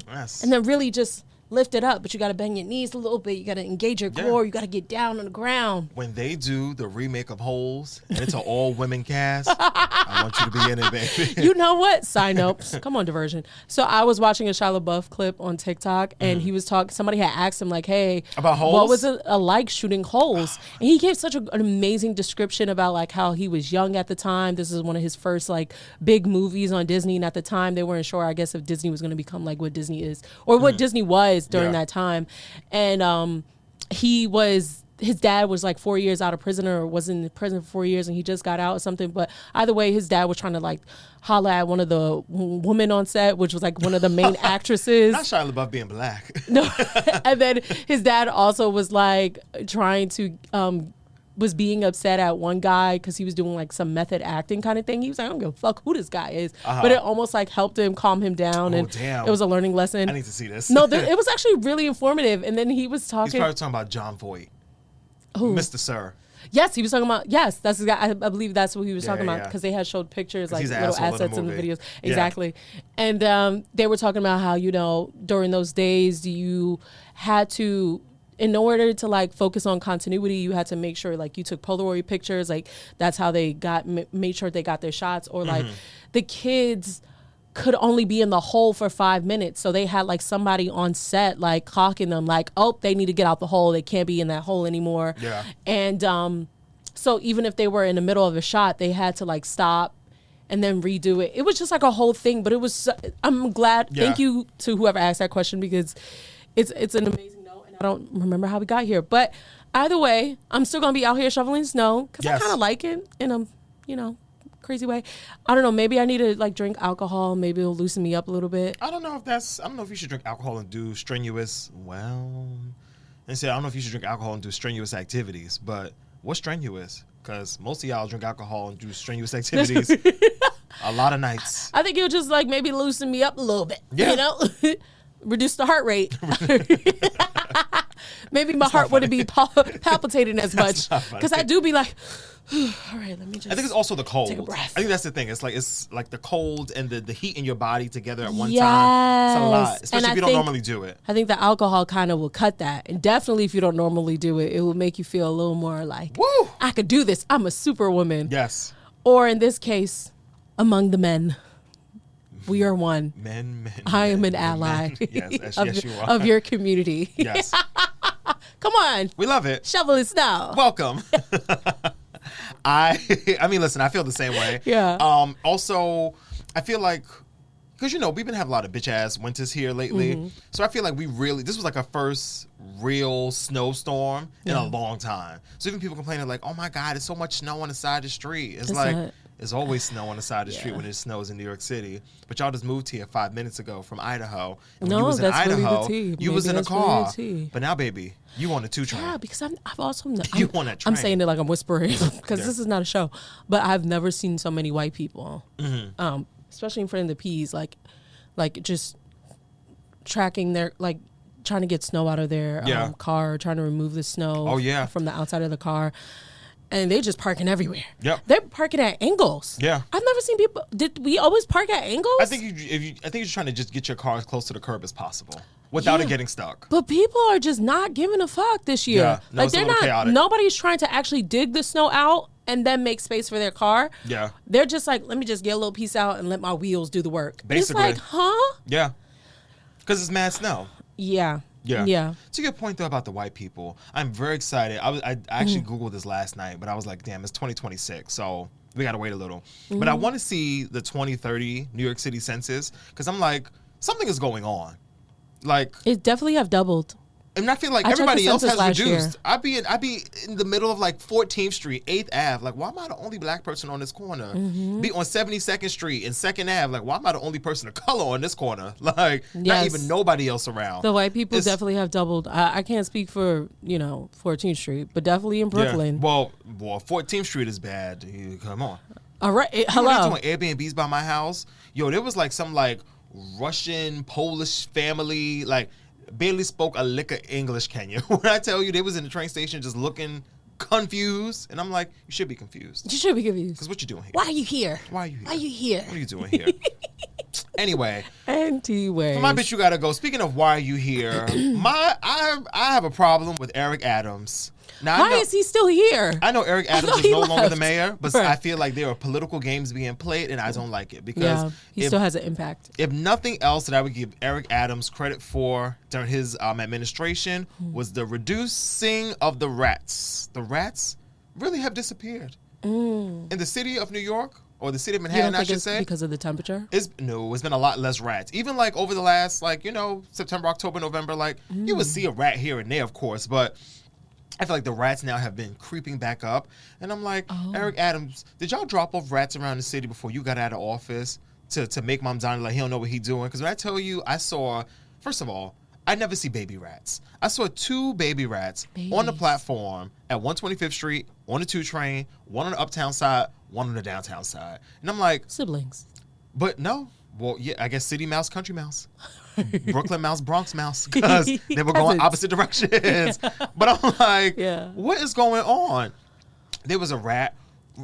yes. And then really just lift it up, but you gotta bend your knees a little bit. You gotta engage your core. You gotta get down on the ground. When they do the remake of Holes and it's an all women cast, I want you to be in it, baby. You know what? Side note. Come on, diversion. So I was watching a Shia LaBeouf clip on TikTok, and he was talking. Somebody had asked him like, "Hey, about Holes? What was it like shooting Holes?" And he gave such an amazing description about like how he was young at the time. This is one of his first like big movies on Disney, and at the time they weren't sure, I guess, if Disney was going to become like what Disney is or what Disney was during that time. And his dad was like 4 years out of prison, or was in prison for 4 years, and he just got out or something. But either way, his dad was trying to like holler at one of the women on set, which was like one of the main actresses. Not Shia LaBeouf being black. No. And then his dad also was like trying to was being upset at one guy because he was doing like some method acting kind of thing. He was like, I don't give a fuck who this guy is. But it almost like helped him calm him down. And it was a learning lesson. I need to see this. No, it was actually really informative. And then he was talking. He's probably talking about John Voight. Who? Mr. Sir. Yes, he was talking about, that's the guy. I believe that's what he was talking about, because they had showed pictures, like little assets in the videos. Exactly. And they were talking about how, you know, during those days, you had to, in order to like focus on continuity, you had to make sure like you took Polaroid pictures, like that's how they made sure they got their shots, or like the kids could only be in the hole for 5 minutes. So they had like somebody on set like clocking them like, oh, they need to get out the hole. They can't be in that hole anymore. Yeah. And so even if they were in the middle of a shot, they had to like stop and then redo it. It was just like a whole thing, but it was, I'm glad. Yeah. Thank you to whoever asked that question, because it's an amazing note, and I don't remember how we got here. But either way, I'm still going to be out here shoveling snow, because I kind of like it in a, you know, crazy way. I don't know, maybe I need to like drink alcohol, maybe it'll loosen me up a little bit. I don't know if you should drink alcohol and do strenuous, I don't know if you should drink alcohol and do strenuous activities, but what's strenuous? Because most of y'all drink alcohol and do strenuous activities a lot of nights. I think it'll just like maybe loosen me up a little bit, you know? Reduce the heart rate. Maybe my heart wouldn't be palpitating as much, because I do be like, all right, let me just. I think it's also the cold. Take a breath. I think that's the thing. It's like the cold and the heat in your body together at one time. It's a lot, especially if you don't normally do it. I think the alcohol kind of will cut that, and definitely if you don't normally do it, it will make you feel a little more like, woo, I could do this. I'm a superwoman. Yes. Or in this case, among the men. We are one. Men. I am men, an ally. Yes, of, yes, you are. Of your community. Yes. Come on. We love it. Shovel it snow. Welcome. I mean, listen, I feel the same way. Yeah. Also, I feel like, because, we've been having a lot of bitch ass winters here lately. Mm-hmm. So I feel like this was like our first real snowstorm in a long time. So even people complaining like, oh my God, it's so much snow on the side of the street. It's like, there's always snow on the side of the street when it snows in New York City. But y'all just moved here 5 minutes ago from Idaho. And when you was in Idaho, you was in a car. But now, baby, you on a 2 train. Yeah, because I've also... You on that train. I'm saying it like I'm whispering because this is not a show. But I've never seen so many white people, especially in front of the P's, like just tracking their... like trying to get snow out of their car, trying to remove the snow from the outside of the car. And they just parking everywhere. Yep. They're parking at angles. Yeah. I've never seen people. Did we always park at angles? I think you're trying to just get your car as close to the curb as possible without it getting stuck. But people are just not giving a fuck this year. Yeah. No, like they're not. Chaotic. Nobody's trying to actually dig the snow out and then make space for their car. Yeah. They're just like, let me just get a little piece out and let my wheels do the work. Basically. It's like, huh? Yeah. Because it's mad snow. Yeah. Yeah. To your point, though, about the white people, I'm very excited. I actually Googled this last night, but I was like, damn, it's 2026, so we got to wait a little. Mm-hmm. But I want to see the 2030 New York City census because I'm like, something is going on. Like, it definitely have doubled. And I feel like everybody else has reduced. I'd be in the middle of like 14th Street, 8th Ave. Like, why am I the only black person on this corner? Mm-hmm. Be on 72nd Street and 2nd Ave. Like, why am I the only person of color on this corner? Like, not even nobody else around. The white people definitely have doubled. I can't speak for 14th Street, but definitely in Brooklyn. Yeah. Well, 14th Street is bad. Come on. All right. Hello. Doing Airbnbs by my house. Yo, there was like some like Russian Polish family like. Barely spoke a lick of English, Kenya. When I tell you they was in the train station just looking confused, and I'm like, you should be confused. You should be confused. Because what you doing here? Why are you here? Why are you here? Why are you here? What are you doing here? Anyway. Anyway. For my bitch, you gotta go. Speaking of why are you here, I have a problem with Eric Adams. Now, why is he still here? I know Eric Adams is no longer the mayor, but I feel like there are political games being played, and I don't like it because he still has an impact. If nothing else that I would give Eric Adams credit for during his administration was the reducing of the rats. The rats really have disappeared in the city of New York. Or the city of Manhattan, I should say. Because of the temperature? It's been a lot less rats. Even like over the last, September, October, November, you would see a rat here and there, of course. But I feel like the rats now have been creeping back up. And I'm like, Eric Adams, did y'all drop off rats around the city before you got out of office to make Mom Donnie like he don't know what he's doing? Because when I tell you, I saw, first of all, I never see baby rats. I saw 2 baby rats on the platform at 125th Street, on the 2 train, one on the uptown side, one on the downtown side. And I'm like... siblings. But no. Well, yeah, I guess city mouse, country mouse. Brooklyn mouse, Bronx mouse. Because they were going opposite directions. But I'm like, what is going on? There was a rat...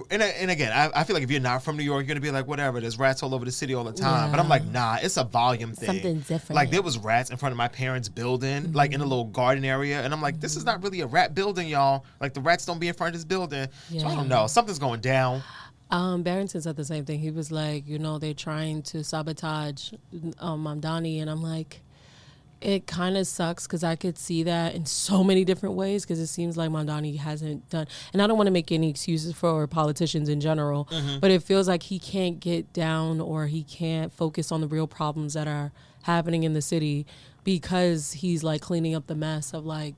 And again, I feel like if you're not from New York, you're going to be like, whatever, there's rats all over the city all the time. Yeah. But I'm like, nah, it's a volume thing. Something different. Like, there was rats in front of my parents' building, like in a little garden area. And I'm like, this is not really a rat building, y'all. Like, the rats don't be in front of this building. Yeah. So I don't know. Something's going down. Barrington said the same thing. He was like, they're trying to sabotage Mamdani. And I'm like... it kind of sucks because I could see that in so many different ways because it seems like Mamdani hasn't done, and I don't want to make any excuses for politicians in general, but it feels like he can't get down or he can't focus on the real problems that are happening in the city because he's like cleaning up the mess of like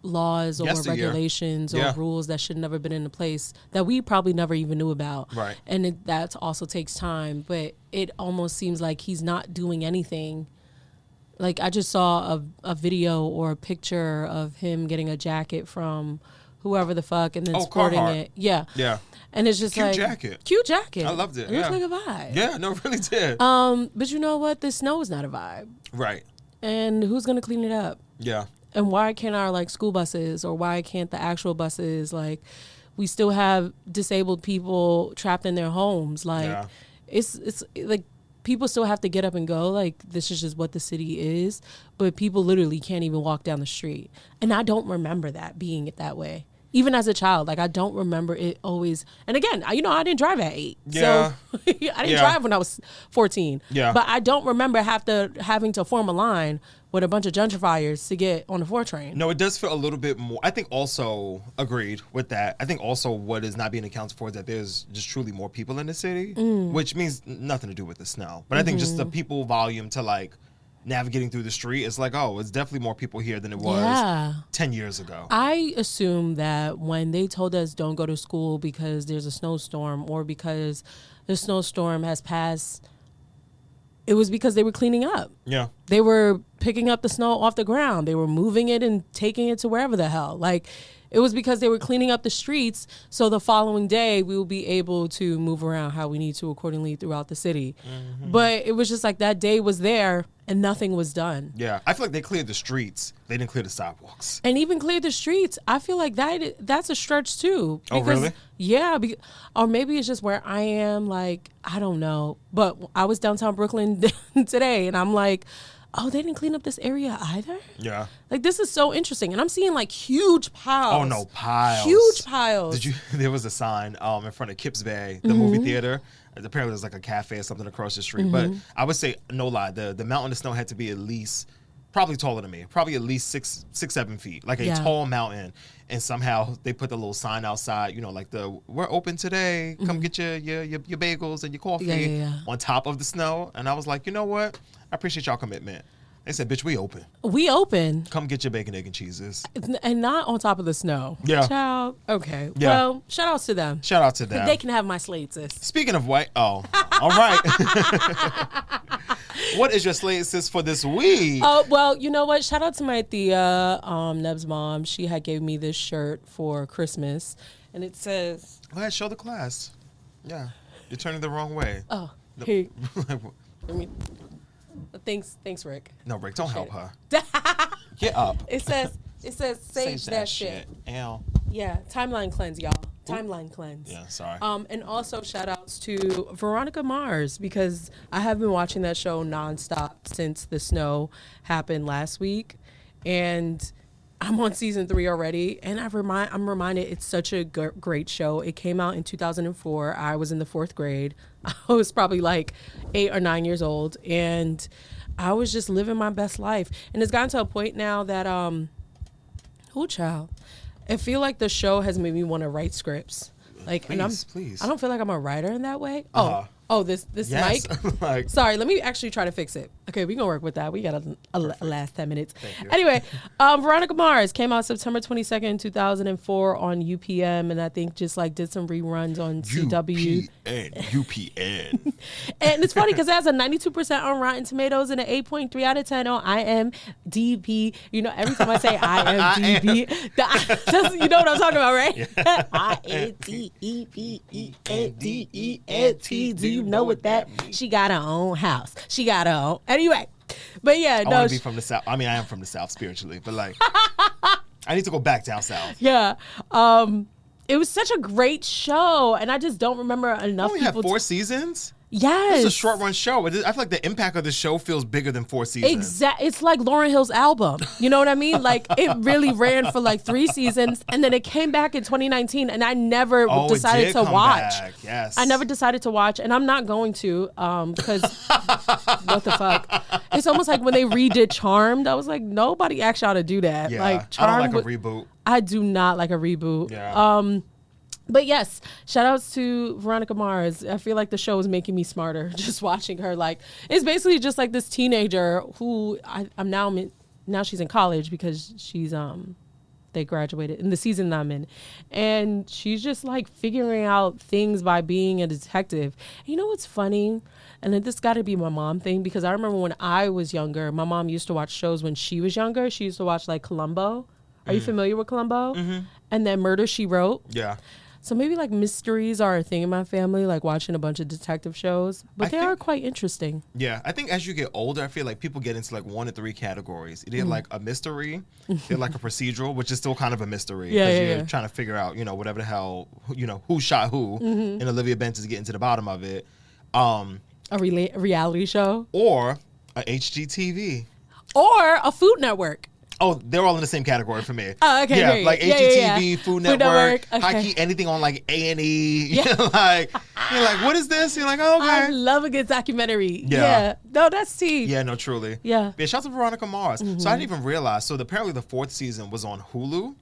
laws or regulations or rules that should never been in place that we probably never even knew about. Right. And that also takes time, but it almost seems like he's not doing anything. Like, I just saw a video or a picture of him getting a jacket from whoever the fuck and then sporting Carhartt. it. Yeah. Yeah. And it's just Cute jacket. Cute jacket. I loved it. It looked like a vibe. Yeah, no, it really did. But you know what? The snow is not a vibe. Right. And who's going to clean it up? Yeah. And why can't our, like, school buses or why can't the actual buses, like, we still have disabled people trapped in their homes. Like, it's like, people still have to get up and go. Like, this is just what the city is. But people literally can't even walk down the street. And I don't remember that being it that way. Even as a child, like I don't remember it always. And again, I didn't drive at 8. Yeah. So I didn't drive when I was 14. Yeah. But I don't remember having to form a line with a bunch of gentrifiers to get on the 4 train. No, it does feel a little bit more. I think also agreed with that. I think also what is not being accounted for is that there's just truly more people in the city, which means nothing to do with the snow. But I think just the people volume to like navigating through the street, it's like, oh, it's definitely more people here than it was 10 years ago. I assume that when they told us don't go to school because there's a snowstorm or because the snowstorm has passed, it was because they were cleaning up. Yeah. They were picking up the snow off the ground. They were moving it and taking it to wherever the hell. Like, it was because they were cleaning up the streets, so the following day we will be able to move around how we need to accordingly throughout the city. But it was just like that day was there and nothing was done. Yeah, I feel like they cleared the streets. They didn't clear the sidewalks. And even cleared the streets, I feel like that's a stretch too. Oh, really? Yeah, or maybe it's just where I am, like, I don't know. But I was downtown Brooklyn today, and I'm like, oh, they didn't clean up this area either? Yeah. Like, this is so interesting. And I'm seeing, like, huge piles. Oh, no, piles. Huge piles. There was a sign in front of Kips Bay, the movie theater. Apparently there's like a cafe or something across the street. But I would say, no lie, the mountain of snow had to be at least, probably taller than me, probably at least 7 feet, like a tall mountain. And somehow they put the little sign outside, like we're open today. Come get your bagels and your coffee on top of the snow. And I was like, you know what? I appreciate y'all commitment. They said, bitch, we open. We open. Come get your bacon, egg, and cheeses. And not on top of the snow. Yeah. Child. Okay. Yeah. Well, shout outs to them. Shout out to them. They can have my Slay It Sis. Speaking of white, all right. What is your Slay It Sis for this week? Oh, well, you know what? Shout out to my Thea, Neb's mom. She had gave me this shirt for Christmas. And it says... Go ahead, show the class. Yeah. You're turning the wrong way. Oh, here. Thanks, Rick. No, Rick, don't help her. Get up. It says sage that shit. Ow. Yeah, timeline cleanse, y'all. Timeline cleanse. Yeah, sorry. And also shout outs to Veronica Mars, because I have been watching that show nonstop since the snow happened last week, and I'm on season 3 already, and I'm reminded it's such a great show. It came out in 2004. I was in the 4th grade. I was probably like 8 or 9 years old, and I was just living my best life. And it's gotten to a point now that, child, I feel like the show has made me want to write scripts. Like, please. I don't feel like I'm a writer in that way. This yes. mic. Sorry, let me actually try to fix it. Okay, we gonna work with that. We got a last 10 minutes. Anyway, Veronica Mars came out September 22nd, 2004 on UPM, and I think just like did some reruns on CW. UPN. And it's funny because it has a 92% on Rotten Tomatoes and an 8.3 out of 10 on IMDb. Every time I say IMDb, you know what I'm talking about, right? IMDEBENDENT. Do you know what that means? She got her own house. She got her own. Anyway, but yeah, I want to be from the South. I mean, I am from the South spiritually, but like, I need to go back down South. Yeah. It was such a great show, and I just don't remember enough people. Have 4 seasons? Yes. It's a short run show. I feel like the impact of the show feels bigger than 4 seasons. Exactly. It's like Lauryn Hill's album. You know what I mean? Like, it really ran for like 3 seasons, and then it came back in 2019, and I never decided to watch. Yes. I never decided to watch, and I'm not going to, because what the fuck? It's almost like when they redid Charmed, I was like, nobody asked y'all to do that. Yeah, like, Charmed, I don't like a reboot. I do not like a reboot. Yeah. But yes, shout outs to Veronica Mars. I feel like the show is making me smarter just watching her. Like, it's basically just like this teenager who I'm now she's in college because she's they graduated in the season I'm in, and she's just like figuring out things by being a detective. And you know what's funny? And this got to be my mom thing, because I remember when I was younger, my mom used to watch shows when she was younger. She used to watch like Columbo. Are you familiar with Columbo? Mm-hmm. And then Murder, She Wrote. Yeah. So maybe like mysteries are a thing in my family, like watching a bunch of detective shows, but they are quite interesting. Yeah, I think as you get older, I feel like people get into like 1 to 3 categories. Either like a mystery, they're like a procedural, which is still kind of a mystery because you're trying to figure out, whatever the hell, who shot who, and Olivia Bench is getting to the bottom of it. A reality show, or a HGTV, or a Food Network. Oh, they're all in the same category for me. Oh, okay, yeah, great. like HGTV, Food Network, okay. High-key, anything on like A&E. Like, you're like, what is this? You're like, oh, okay. I love a good documentary. Yeah. No, that's tea. Yeah, no, truly. Yeah. Shout out to Veronica Mars. So I didn't even realize. So apparently the 4th season was on Hulu.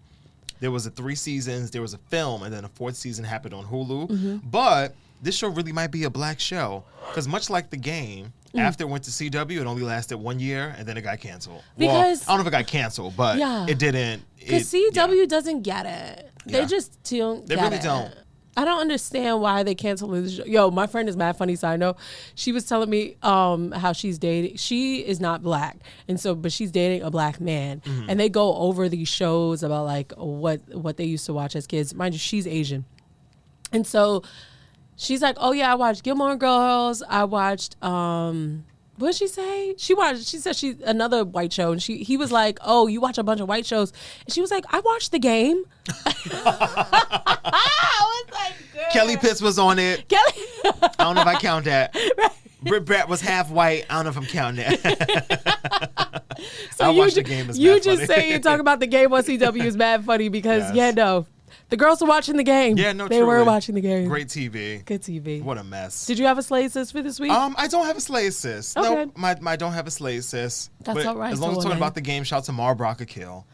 There was 3 seasons. There was a film, and then a 4th season happened on Hulu. But this show really might be a black show because much like The Game, after it went to CW, it only lasted 1 year, and then it got canceled. Because I don't know if it got canceled, but it didn't. Because CW doesn't get it. They just don't They get really it. don't. I don't understand why they canceled the show. Yo, my friend is mad funny, side note. She was telling me how she's dating. She is not black, but she's dating a black man. And they go over these shows about like what they used to watch as kids. Mind you, she's Asian. And so she's like, oh yeah, I watched Gilmore Girls. I watched what did she say? She said another white show, and he was like, oh, you watch a bunch of white shows. And she was like, I watched The Game. I was like, girl. Kelly Pitts was on it. I don't know if I count that. Right. Britt Brett was half white. I don't know if I'm counting that. So I watched The Game. You just say you talk about The Game on CW is mad funny because the girls were watching The Game. Yeah, no, they were watching The Game. Great TV. Good TV. What a mess. Did you have a Slay It Sis for this week? I don't have a Slay It Sis. Okay. No, I don't have a Slay It Sis. That's all right. As long as we're talking about The Game, shout out to Mara Brock Kill.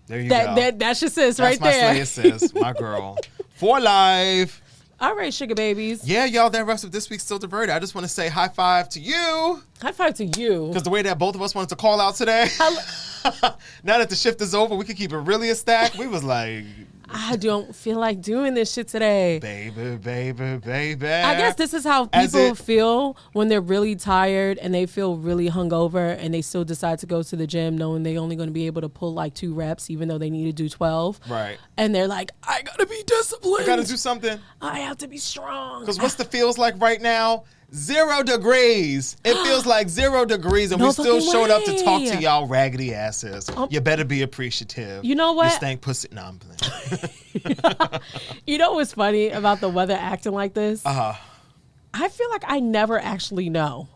There you go. That's your sis right there. That's my Slay It Sis, my girl. For life. All right, sugar babies. Yeah, y'all, that rest of this week's Still Diverted. I just want to say high five to you. High five to you. Because the way that both of us wanted to call out today, now that the shift is over, we could keep it really a stack. We was like, I don't feel like doing this shit today. Baby. I guess this is how people feel when they're really tired and they feel really hungover and they still decide to go to the gym knowing they're only going to be able to pull like 2 reps even though they need to do 12. Right. And they're like, I got to be disciplined. I got to do something. I have to be strong. Because what's the feels like right now? 0 degrees. It feels like 0 degrees, and we still showed up to talk to y'all raggedy asses. You better be appreciative. You know what? You stank pussy. No, I'm playing. You know what's funny about the weather acting like this? I feel like I never actually know.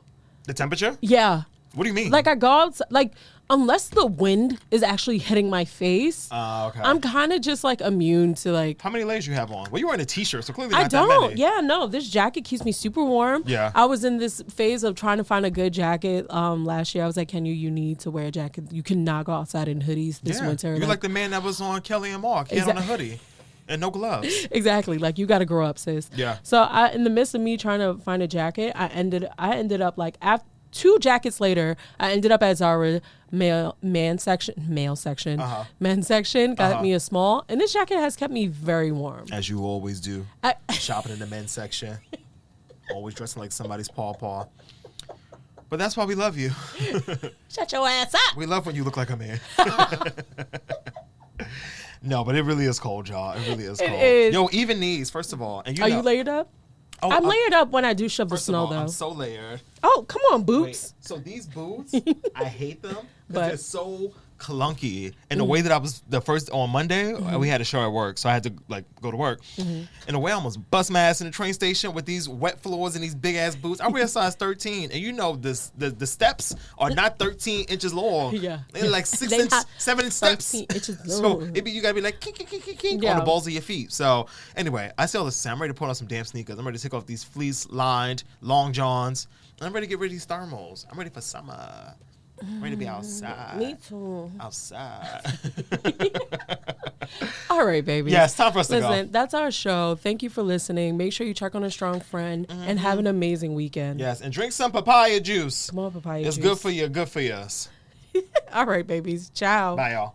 The temperature? Yeah. What do you mean? Like I go outside, like unless the wind is actually hitting my face, okay. I'm kind of just like immune to like. How many layers you have on? Well, you're wearing a t-shirt, so clearly not that many. many. Yeah, no, this jacket keeps me super warm. Yeah. I was in this phase of trying to find a good jacket last year. I was like, you need to wear a jacket. You cannot go outside in hoodies this winter. You're like the man that was on Kelly and Mark. He had on a hoodie. And no gloves. Exactly. Like you got to grow up, sis. Yeah. So in the midst of me trying to find a jacket, I ended up like 2 jackets later, I ended up at Zara men's section, got me a small, and this jacket has kept me very warm. As you always do, shopping in the men's section, always dressing like somebody's paw. But that's why we love you. Shut your ass up. We love when you look like a man. No, but it really is cold, y'all. It really is cold. It is. Yo, even these, first of all, and Are you layered up? Oh, I'm layered up when I do shove the First snow, of all, though. I'm so layered. Oh, come on, boots. Wait, so these boots, I hate them because But- they're so clunky. And the way that I was on Monday, we had a show at work, so I had to like go to work. And the way I almost bust my ass in the train station with these wet floors and these big ass boots. I wear a size 13, and you know the steps are not 13 inches long. Yeah. They're like 7 steps. 13 inches So long. you gotta be like kink on the balls of your feet. So anyway, I say all this. I'm ready to put on some damn sneakers. I'm ready to take off these fleece lined long johns. And I'm ready to get rid of these thermals. I'm ready for summer. I'm ready to be outside. Me too. Outside. All right, baby. Yeah, it's time for us to go. Listen, that's our show. Thank you for listening. Make sure you check on a strong friend and have an amazing weekend. Yes, and drink some papaya juice. Come on, papaya It's juice. good for you. Good for us. All right, babies. Ciao. Bye, y'all.